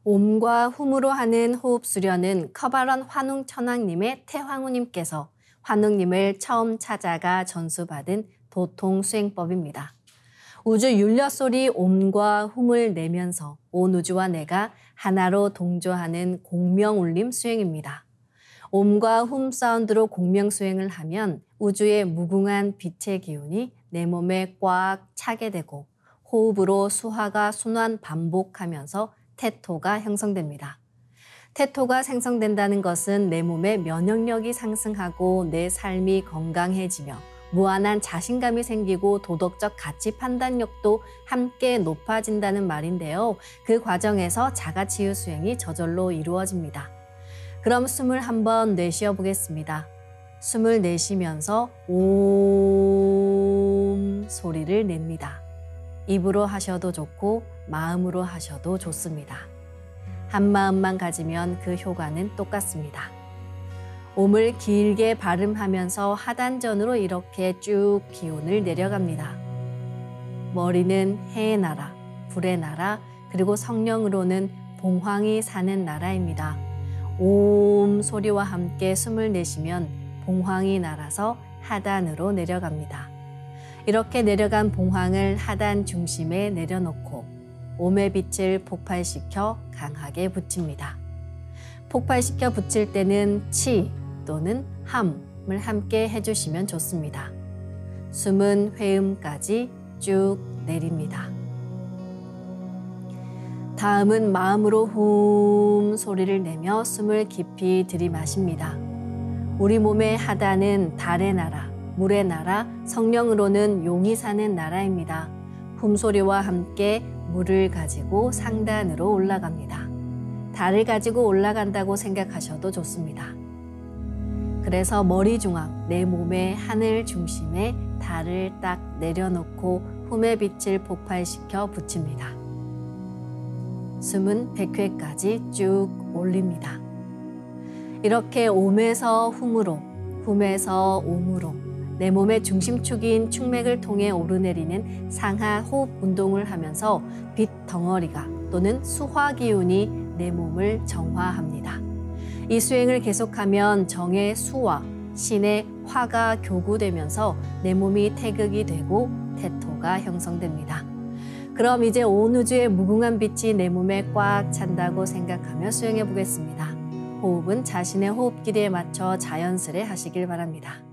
옴과 훔으로 하는 호흡 수련은 커바런 환웅 천왕님의 태황우님께서 환웅님을 처음 찾아가 전수받은 도통 수행법입니다. 우주 율려 소리 옴과 훔을 내면서 온 우주와 내가 하나로 동조하는 공명 울림 수행입니다. 옴과 훔 사운드로 공명 수행을 하면 우주의 무궁한 빛의 기운이 내 몸에 꽉 차게 되고 호흡으로 수화가 순환 반복하면서 태토가 형성됩니다. 태토가 생성된다는 것은 내 몸의 면역력이 상승하고 내 삶이 건강해지며 무한한 자신감이 생기고 도덕적 가치 판단력도 함께 높아진다는 말인데요. 그 과정에서 자가치유 수행이 저절로 이루어집니다. 그럼 숨을 한번 내쉬어 보겠습니다. 숨을 내쉬면서 옴 소리를 냅니다. 입으로 하셔도 좋고 마음으로 하셔도 좋습니다. 한 마음만 가지면 그 효과는 똑같습니다. 옴을 길게 발음하면서 하단전으로 이렇게 쭉 기운을 내려갑니다. 머리는 해의 나라, 불의 나라, 그리고 성령으로는 봉황이 사는 나라입니다. 옴 소리와 함께 숨을 내쉬면 봉황이 날아서 하단으로 내려갑니다. 이렇게 내려간 봉황을 하단 중심에 내려놓고 옴의 빛을 폭발시켜 강하게 붙입니다. 폭발시켜 붙일 때는 치 또는 함을 함께 해주시면 좋습니다. 숨은 회음까지 쭉 내립니다. 다음은 마음으로 훔 소리를 내며 숨을 깊이 들이마십니다. 우리 몸의 하단은 달의 나라, 물의 나라, 성령으로는 용이 사는 나라입니다. 훔소리와 함께 물을 가지고 상단으로 올라갑니다. 달을 가지고 올라간다고 생각하셔도 좋습니다. 그래서 머리 중앙, 내 몸의 하늘 중심에 달을 딱 내려놓고 훔의 빛을 폭발시켜 붙입니다. 숨은 100회까지 쭉 올립니다. 이렇게 옴에서 훔으로, 훔에서 옴으로 내 몸의 중심축인 축맥을 통해 오르내리는 상하 호흡 운동을 하면서 빛 덩어리가 또는 수화 기운이 내 몸을 정화합니다. 이 수행을 계속하면 정의 수와 신의 화가 교구되면서 내 몸이 태극이 되고 태토가 형성됩니다. 그럼 이제 온 우주의 무궁한 빛이 내 몸에 꽉 찬다고 생각하며 수행해 보겠습니다. 호흡은 자신의 호흡 길이에 맞춰 자연스레 하시길 바랍니다.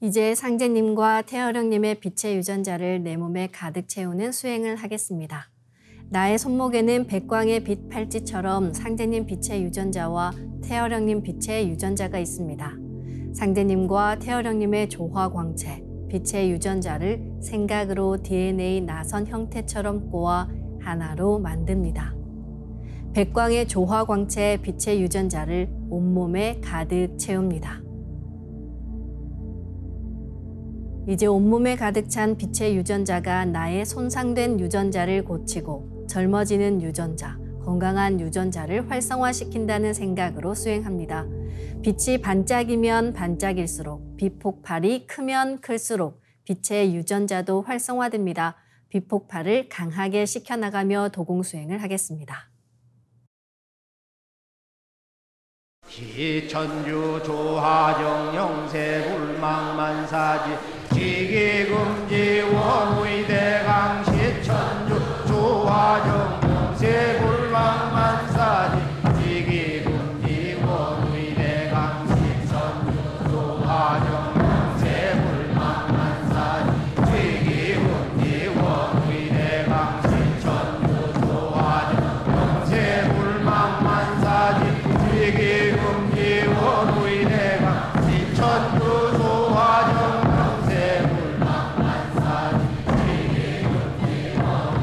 이제 상제님과 태어령님의 빛의 유전자를 내 몸에 가득 채우는 수행을 하겠습니다. 나의 손목에는 백광의 빛 팔찌처럼 상제님 빛의 유전자와 태어령님 빛의 유전자가 있습니다. 상제님과 태어령님의 조화광채, 빛의 유전자를 생각으로 DNA 나선 형태처럼 꼬아 하나로 만듭니다. 백광의 조화광채 빛의 유전자를 온몸에 가득 채웁니다. 이제 온몸에 가득 찬 빛의 유전자가 나의 손상된 유전자를 고치고 젊어지는 유전자, 건강한 유전자를 활성화시킨다는 생각으로 수행합니다. 빛이 반짝이면 반짝일수록, 빛 폭발이 크면 클수록 빛의 유전자도 활성화됩니다. 빛 폭발을 강하게 시켜나가며 도공수행을 하겠습니다. 기천주 조하정 영세불망만사지 지기금지 원의대강 시천주 조하정 영세불망만사지 지기금지 원의대강 시천주 조하정 영세불망만사지 지기금지 원의대강 시천주 조하정 영세불망만사지 지기금지 원의대강 시천주 조하정 영세불망만사지 지기금지 원의대강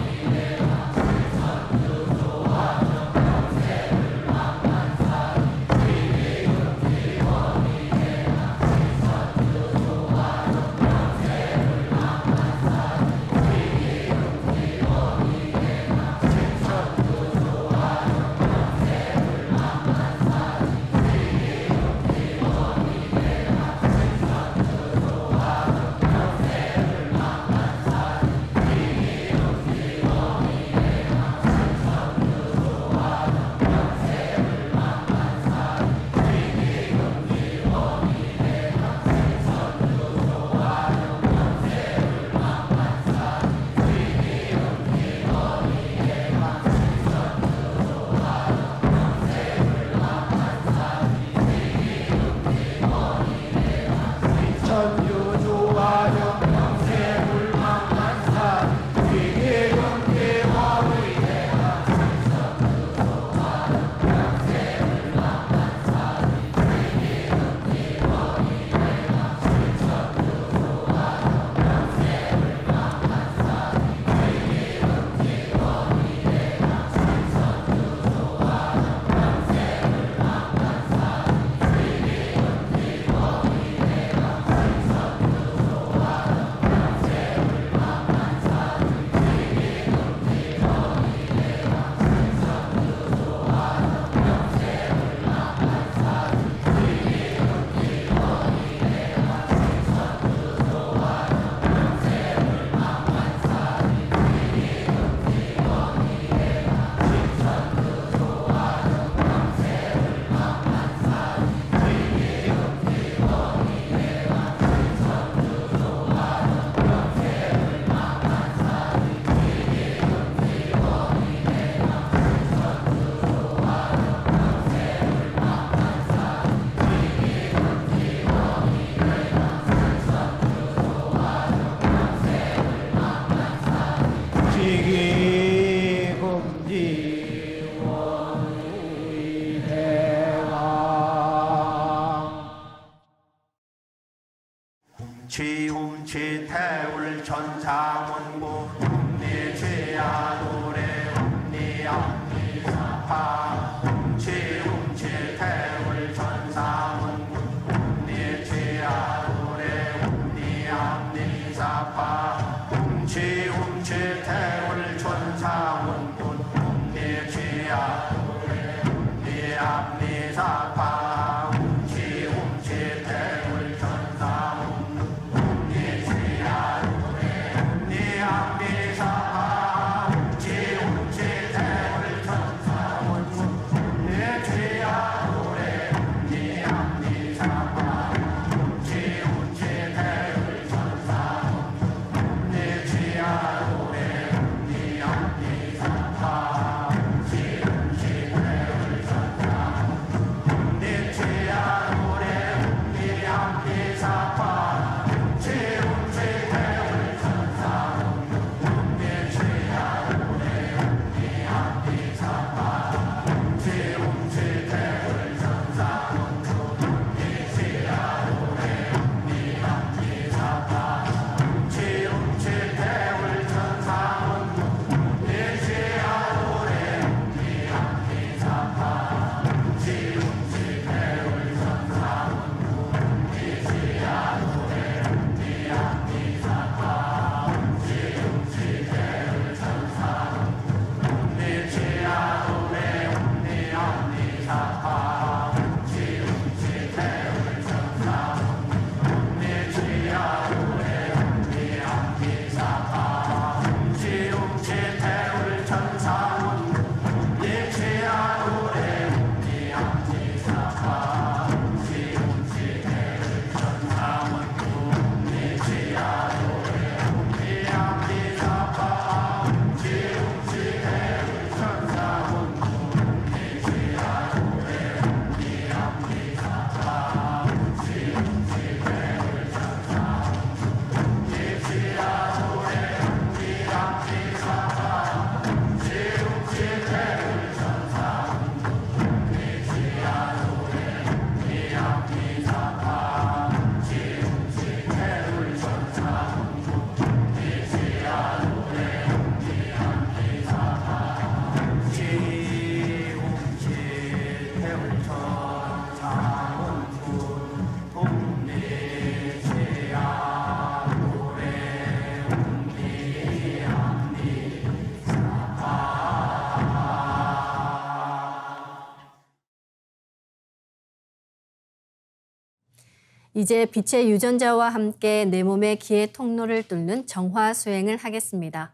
이제 빛의 유전자와 함께 내 몸의 기의 통로를 뚫는 정화 수행을 하겠습니다.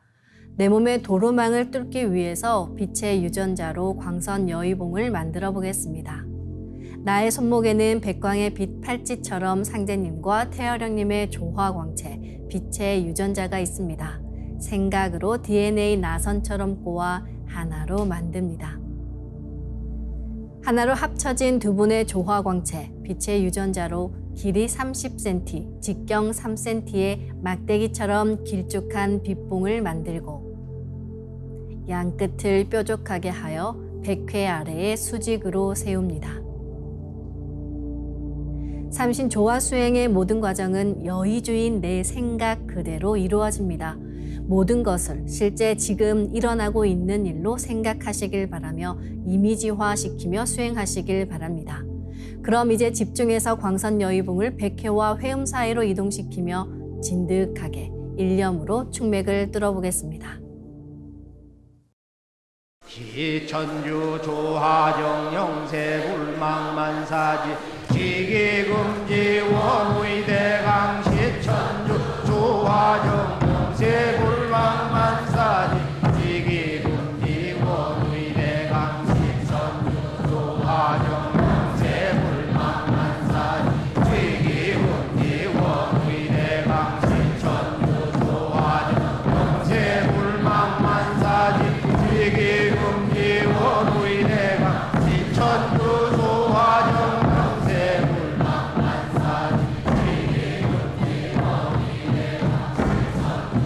내 몸의 도로망을 뚫기 위해서 빛의 유전자로 광선 여의봉을 만들어 보겠습니다. 나의 손목에는 백광의 빛 팔찌처럼 상제님과 태어령님의 조화광채, 빛의 유전자가 있습니다. 생각으로 DNA 나선처럼 꼬아 하나로 만듭니다. 하나로 합쳐진 두 분의 조화광채, 빛의 유전자로 길이 30cm, 직경 3cm의 막대기처럼 길쭉한 빛봉을 만들고 양 끝을 뾰족하게 하여 백회 아래에 수직으로 세웁니다. 삼신 조화 수행의 모든 과정은 여의주인 내 생각 그대로 이루어집니다. 모든 것을 실제 지금 일어나고 있는 일로 생각하시길 바라며 이미지화시키며 수행하시길 바랍니다. 그럼 이제 집중해서 광선 여의봉을 백회와 회음 사이로 이동시키며 진득하게 일념으로 충맥을 뚫어보겠습니다. 기천주 조하정 영세불망만사지 지기금지 원의대강 시천주 조하정 영세불망만사지 지기금지 원의대강 시천주 조하정 영세불망만사지 지기금지 원의대강 시천주 조하정 영세불망만사지 지기금지 원의대강 시천주 조하정 영세불망만사지 지기금지 원의대강 시천주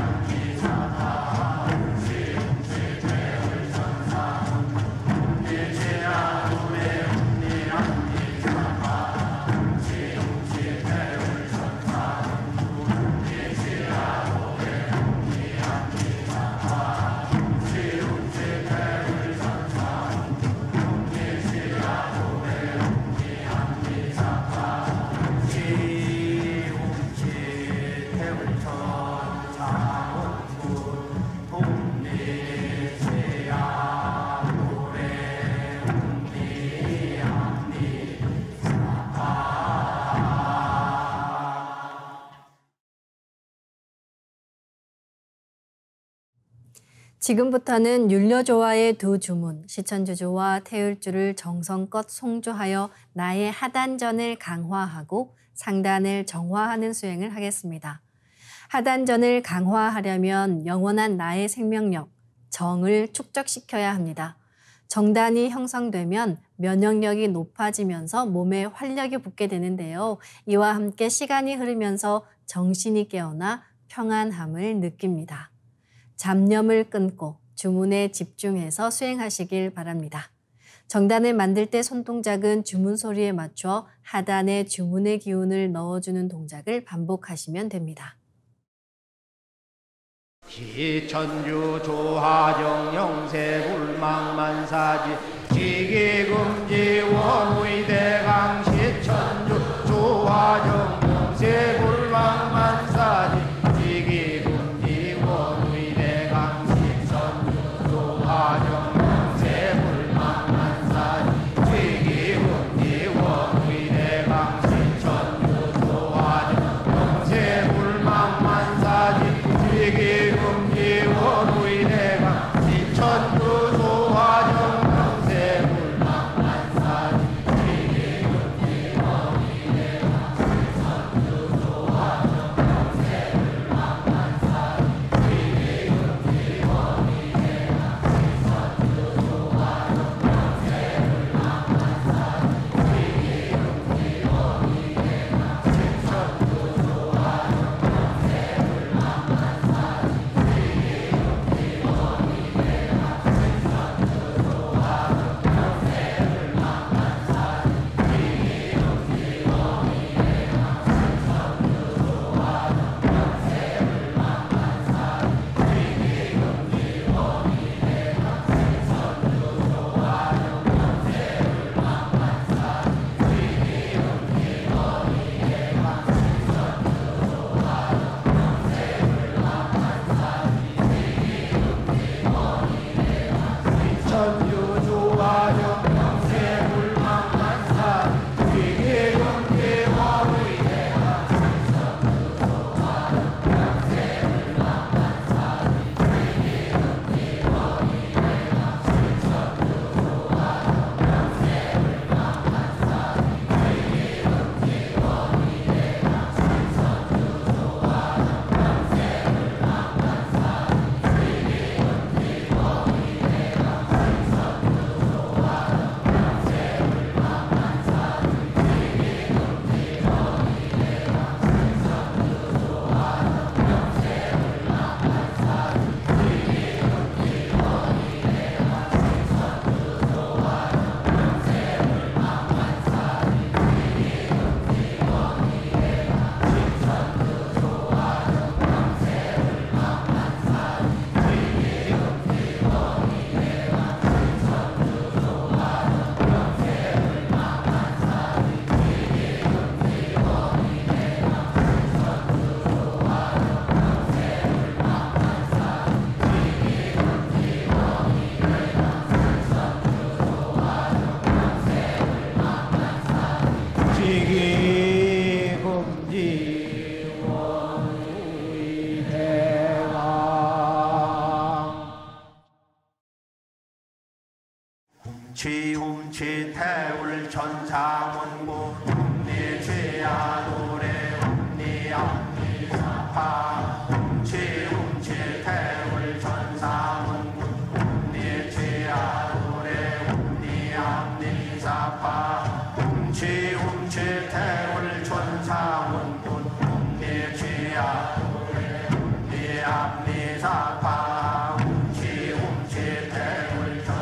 지금부터는 율려조화의 두 주문, 시천주조와 태율주를 정성껏 송조하여 나의 하단전을 강화하고 상단을 정화하는 수행을 하겠습니다. 하단전을 강화하려면 영원한 나의 생명력, 정을 축적시켜야 합니다. 정단이 형성되면 면역력이 높아지면서 몸에 활력이 붙게 되는데요. 이와 함께 시간이 흐르면서 정신이 깨어나 평안함을 느낍니다. 잡념을 끊고 주문에 집중해서 수행하시길 바랍니다. 정단을 만들 때 손동작은 주문 소리에 맞춰 하단에 주문의 기운을 넣어주는 동작을 반복하시면 됩니다. 시천주 조하정 영세불망만사지 지기금지 원의대강 시천주 조하정 영세불망만사지 지기금지 원의대강 시천주 조하정 영세불망만사지 지기금지 원의대강 시천주 조하정 영세불망만사지 지기금지 원의대강 시천주 조하정 영세불망만사지 지기금지 원의대강 시천주 조하정 영세불망만사지 지기금지 원의대강 시천주 조하정 영세불망만사지 지기금지 원의대강 시천주 조하정 시천주 조하정 영세불망만사지 지기금지 원의대강 지기금지 원의대강 지움치태울 천사문고 ум니죄야노래 ум니암니사파 지움치태울 천사문고 ум니죄야노래 ум니암니사파 지움치태울 천사문고 ум니죄야노래 ум니암니사파 지움치태울 천사문고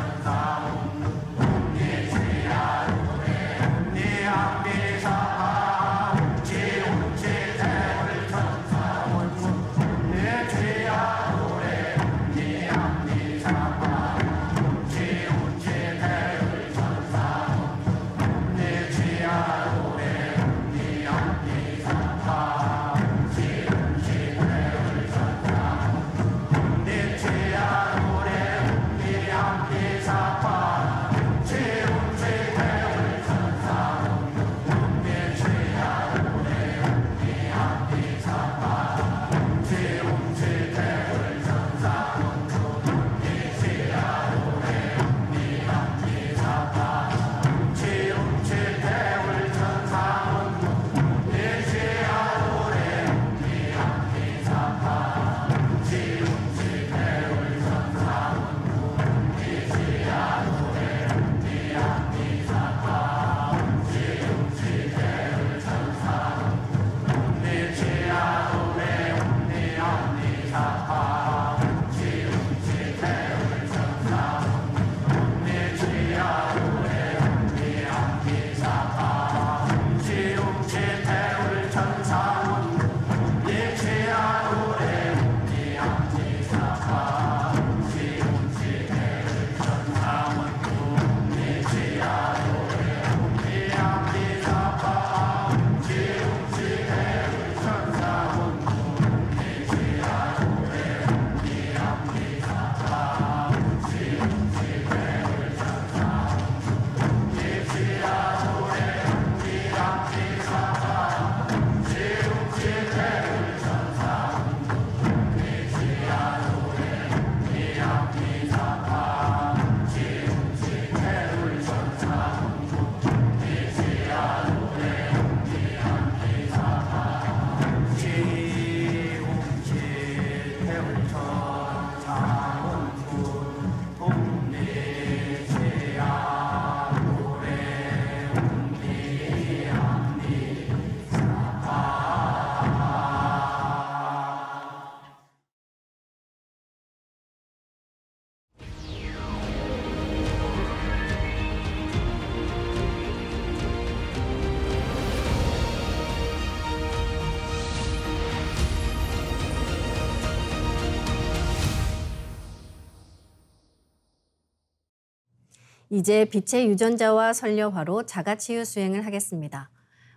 이제 빛의 유전자와 설려화로 자가치유 수행을 하겠습니다.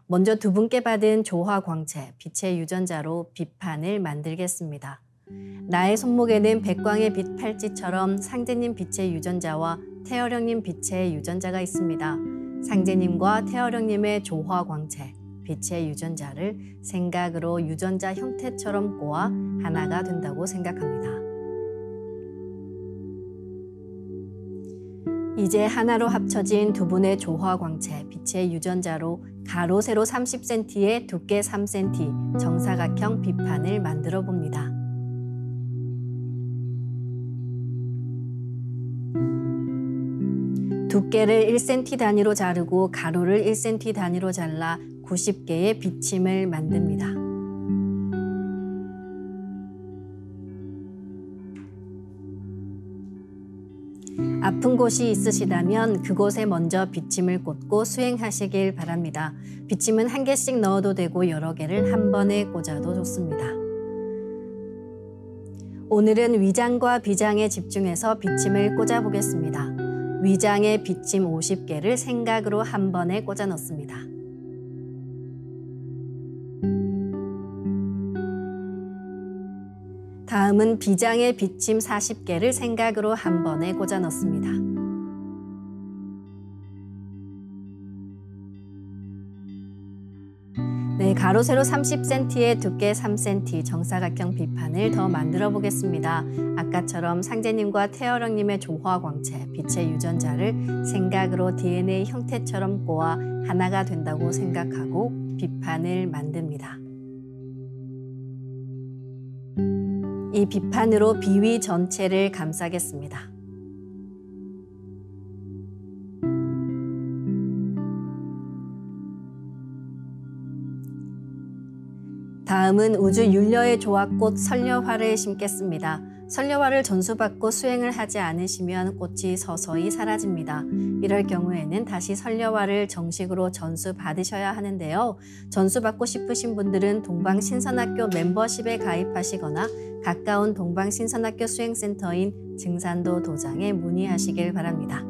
먼저 두 분께 받은 조화광채, 빛의 유전자로 빛판을 만들겠습니다. 나의 손목에는 백광의 빛 팔찌처럼 상제님 빛의 유전자와 태어령님 빛의 유전자가 있습니다. 상제님과 태어령님의 조화광채, 빛의 유전자를 생각으로 유전자 형태처럼 꼬아 하나가 된다고 생각합니다. 이제 하나로 합쳐진 두 분의 조화광채, 빛의 유전자로 가로 세로 30cm에 두께 3cm 정사각형 빛판을 만들어 봅니다. 두께를 1cm 단위로 자르고 가로를 1cm 단위로 잘라 90개의 비침을 만듭니다. 아픈 곳이 있으시다면 그곳에 먼저 비침을 꽂고 수행하시길 바랍니다. 비침은 한 개씩 넣어도 되고 여러 개를 한 번에 꽂아도 좋습니다. 오늘은 위장과 비장에 집중해서 비침을 꽂아 보겠습니다. 위장에 비침 50개를 생각으로 한 번에 꽂아 넣습니다. 다음은 비장에 비침 40개를 생각으로 한 번에 꽂아 넣습니다. 네, 가로 세로 30cm에 두께 3cm 정사각형 빛판을 더 만들어 보겠습니다. 아까처럼 상제님과 태어령님의 조화광채, 빛의 유전자를 생각으로 DNA 형태처럼 꼬아 하나가 된다고 생각하고 빛판을 만듭니다. 이 빛판으로 비위 전체를 감싸겠습니다. 다음은 우주 율려의 조화꽃 설려화를 심겠습니다. 설려화를 전수받고 수행을 하지 않으시면 꽃이 서서히 사라집니다. 이럴 경우에는 다시 설려화를 정식으로 전수받으셔야 하는데요. 전수받고 싶으신 분들은 동방신선학교 멤버십에 가입하시거나 가까운 동방신선학교 수행센터인 증산도 도장에 문의하시길 바랍니다.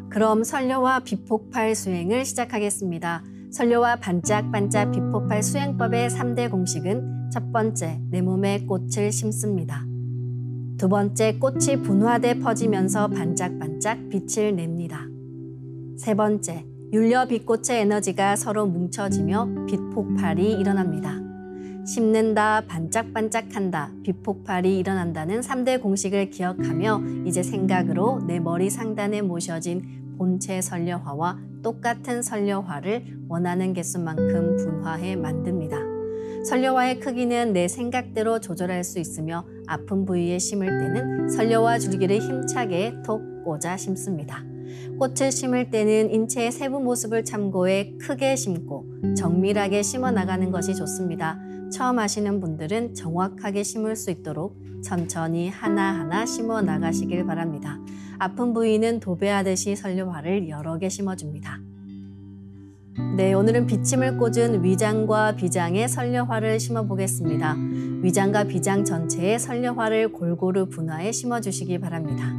그럼 설려화 빛폭발 수행을 시작하겠습니다. 설려화 반짝반짝 빛폭발 수행법의 3대 공식은 첫 번째, 내 몸에 꽃을 심습니다. 두 번째, 꽃이 분화돼 퍼지면서 반짝반짝 빛을 냅니다. 세 번째, 율려 빛꽃의 에너지가 서로 뭉쳐지며 빛폭발이 일어납니다. 심는다, 반짝반짝한다, 빛폭발이 일어난다는 3대 공식을 기억하며 이제 생각으로 내 머리 상단에 모셔진 본체 설려화와 똑같은 설려화를 원하는 개수만큼 분화해 만듭니다. 설려화의 크기는 내 생각대로 조절할 수 있으며 아픈 부위에 심을 때는 설려화 줄기를 힘차게 톡 꽂아 심습니다. 꽃을 심을 때는 인체의 세부 모습을 참고해 크게 심고 정밀하게 심어 나가는 것이 좋습니다. 처음 하시는 분들은 정확하게 심을 수 있도록 천천히 하나하나 심어 나가시길 바랍니다. 아픈 부위는 도배하듯이 설려화를 여러 개 심어줍니다. 네, 오늘은 비침을 꽂은 위장과 비장에 설려화를 심어보겠습니다. 위장과 비장 전체에 설려화를 골고루 분화해 심어주시기 바랍니다.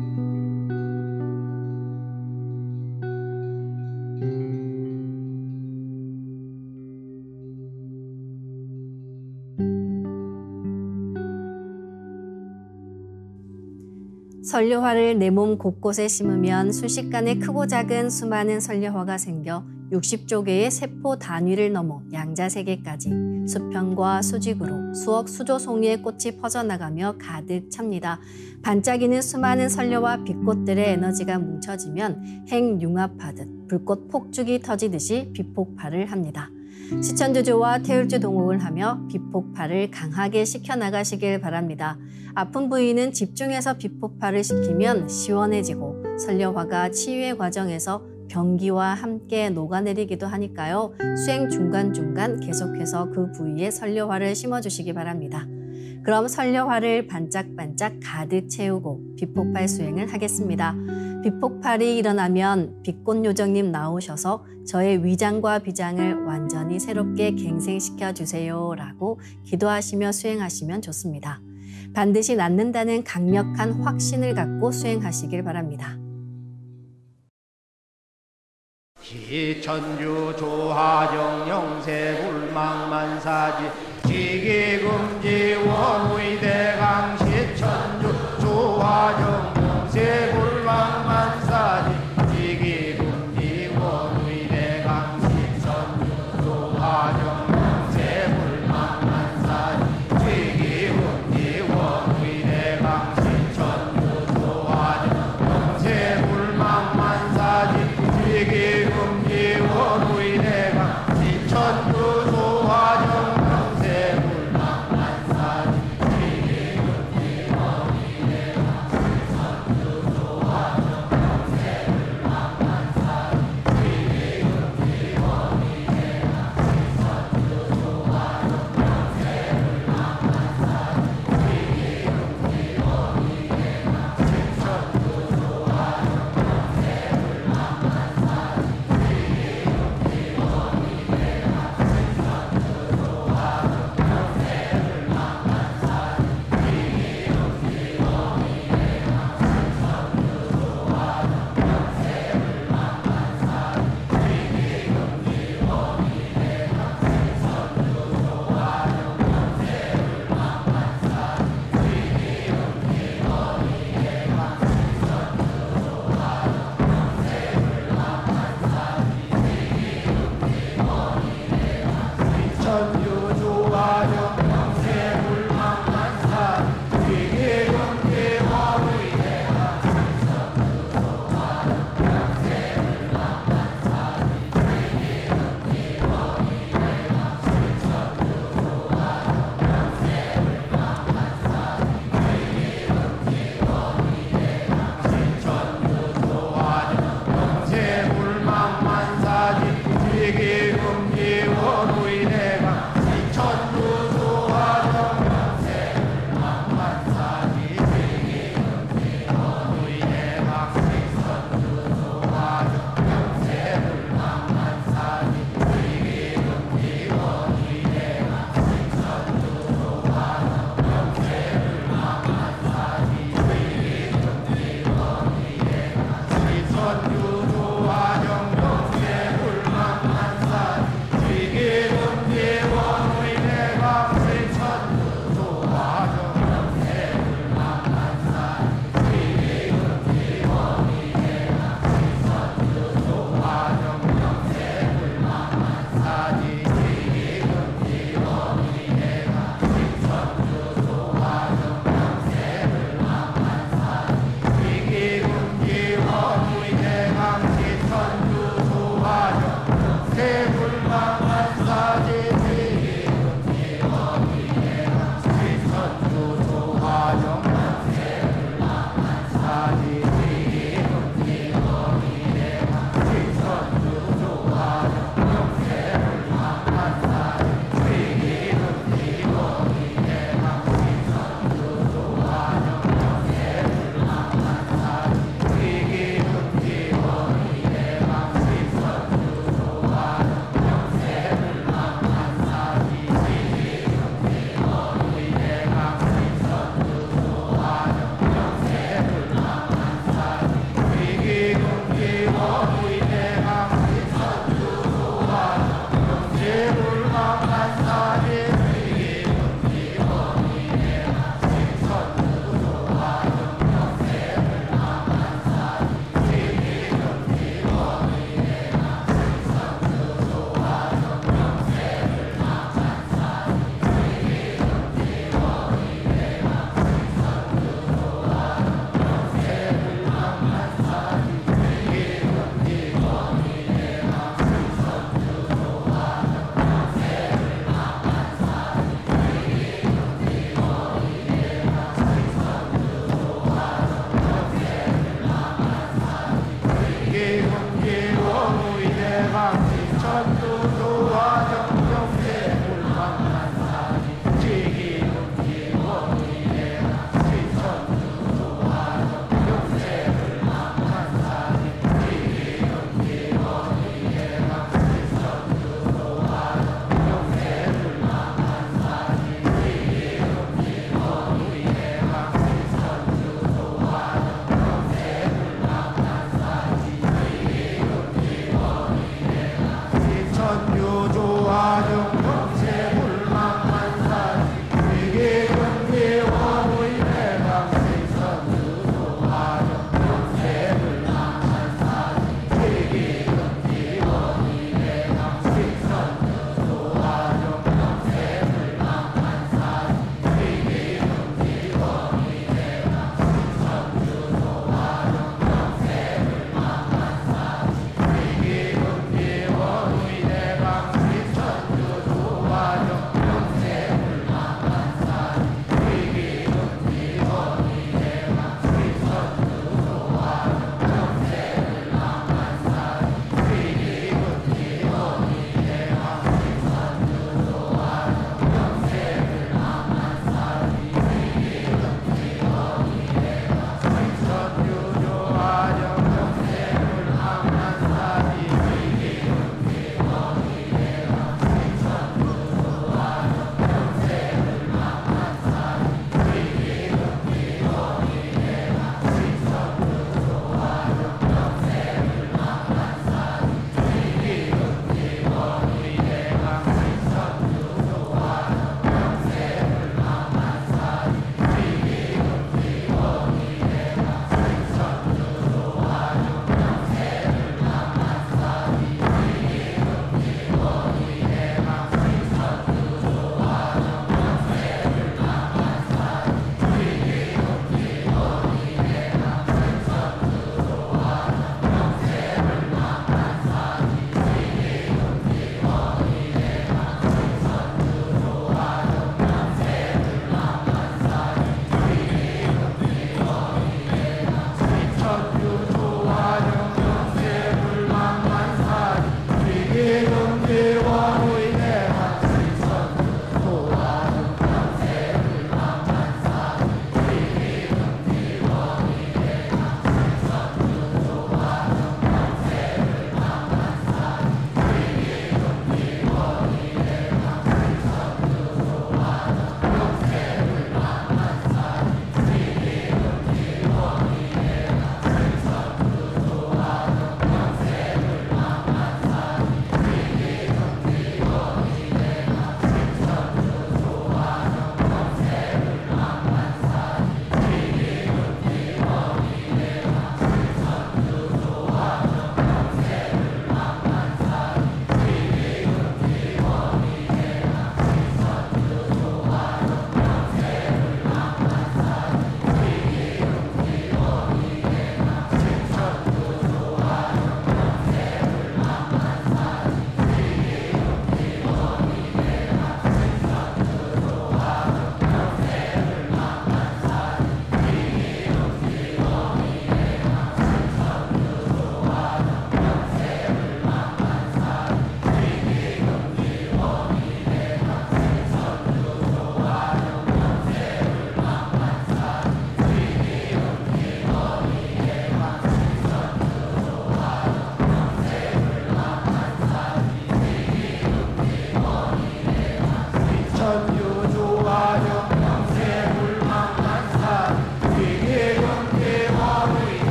설려화를 내 몸 곳곳에 심으면 순식간에 크고 작은 수많은 설려화가 생겨 60조 개의 세포 단위를 넘어 양자세계까지 수평과 수직으로 수억 수조 송이의 꽃이 퍼져나가며 가득 찹니다. 반짝이는 수많은 설려화 빛꽃들의 에너지가 뭉쳐지면 핵융합하듯 불꽃 폭죽이 터지듯이 빛폭발을 합니다. 시천주조와 태울주 동호흡을 하며 빛폭발을 강하게 시켜나가시길 바랍니다. 아픈 부위는 집중해서 빛폭발을 시키면 시원해지고 설려화가 치유의 과정에서 병기와 함께 녹아내리기도 하니까요. 수행 중간중간 계속해서 그 부위에 설려화를 심어주시기 바랍니다. 그럼 설려화를 반짝반짝 가득 채우고 빛폭발 수행을 하겠습니다. 빛폭발이 일어나면 빛꽃요정님 나오셔서 저의 위장과 비장을 완전히 새롭게 갱생시켜 주세요 라고 기도하시며 수행하시면 좋습니다. 반드시 낫는다는 강력한 확신을 갖고 수행하시길 바랍니다. 이천주 조화정 영세불망만사지 지기금지 원의대강 시천주 조화정 영세불망만사지 지기금지 원의대강 시천주 조화정 영세불망만사지 지기금지 원의대강 시천주 조화정 영세불망만사지 지기금지 원의대강 시천주 조화정 영세불망만사지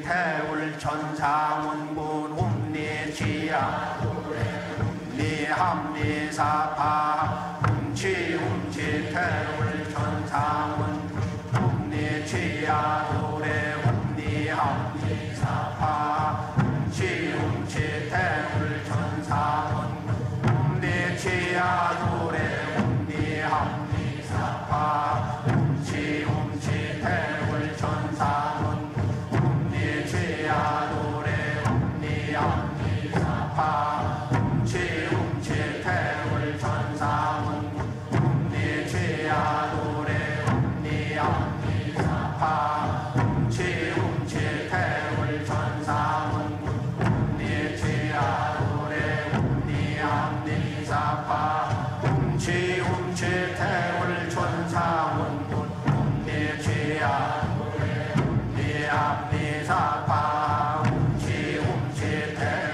태울 천상원군 훔리지야 훔리합리사파 훔치 태울 천상원 훔리지야 노래 훔리합리사파 훔치 태울 천상원 훔리지야 노래 훔리합리사파 훔치 태울 천상원 훔리지야 노래 훔리합리사파 훔치 태울 천상원 훔리지야 노래 훔리합리사파 훔치 태울 천상원 훔리지야 노래 훔리합리사파 훔치 태울 천상원 훔리지야 노래 훔리합리사파 훔치 태울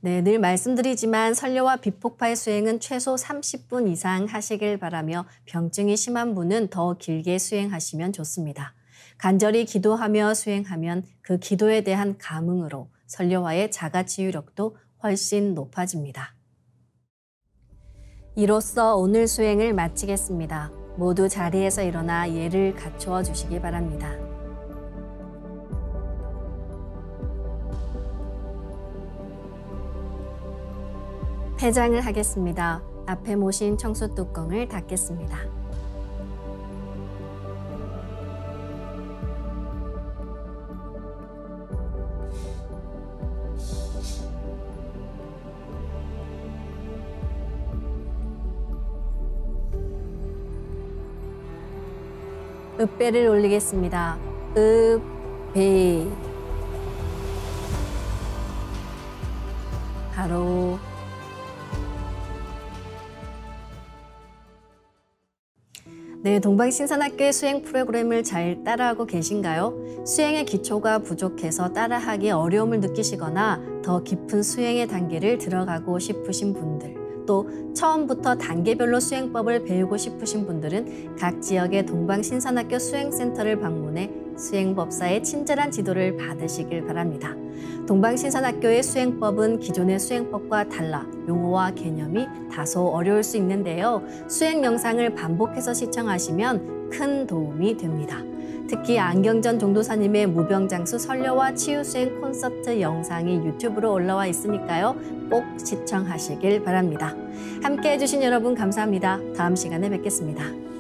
네, 늘 말씀드리지만 설료와 비폭파의 수행은 최소 30분 이상 하시길 바라며 병증이 심한 분은 더 길게 수행하시면 좋습니다. 간절히 기도하며 수행하면 그 기도에 대한 감흥으로 선료와의 자가치유력도 훨씬 높아집니다. 이로써 오늘 수행을 마치겠습니다. 모두 자리에서 일어나 예를 갖추어 주시기 바랍니다. 폐장을 하겠습니다. 앞에 모신 청소 뚜껑을 닫겠습니다. 읍배를 올리겠습니다. 읍배. 바로 네, 동방신선학교의 수행 프로그램을 잘 따라하고 계신가요? 수행의 기초가 부족해서 따라하기 어려움을 느끼시거나 더 깊은 수행의 단계를 들어가고 싶으신 분들, 또 처음부터 단계별로 수행법을 배우고 싶으신 분들은 각 지역의 동방신선학교 수행센터를 방문해 수행법사의 친절한 지도를 받으시길 바랍니다. 동방신선학교의 수행법은 기존의 수행법과 달라 용어와 개념이 다소 어려울 수 있는데요. 수행 영상을 반복해서 시청하시면 큰 도움이 됩니다. 특히 안경전 종도사님의 무병장수 선려와 치유수행 콘서트 영상이 유튜브로 올라와 있으니까요. 꼭 시청하시길 바랍니다. 함께해 주신 여러분 감사합니다. 다음 시간에 뵙겠습니다.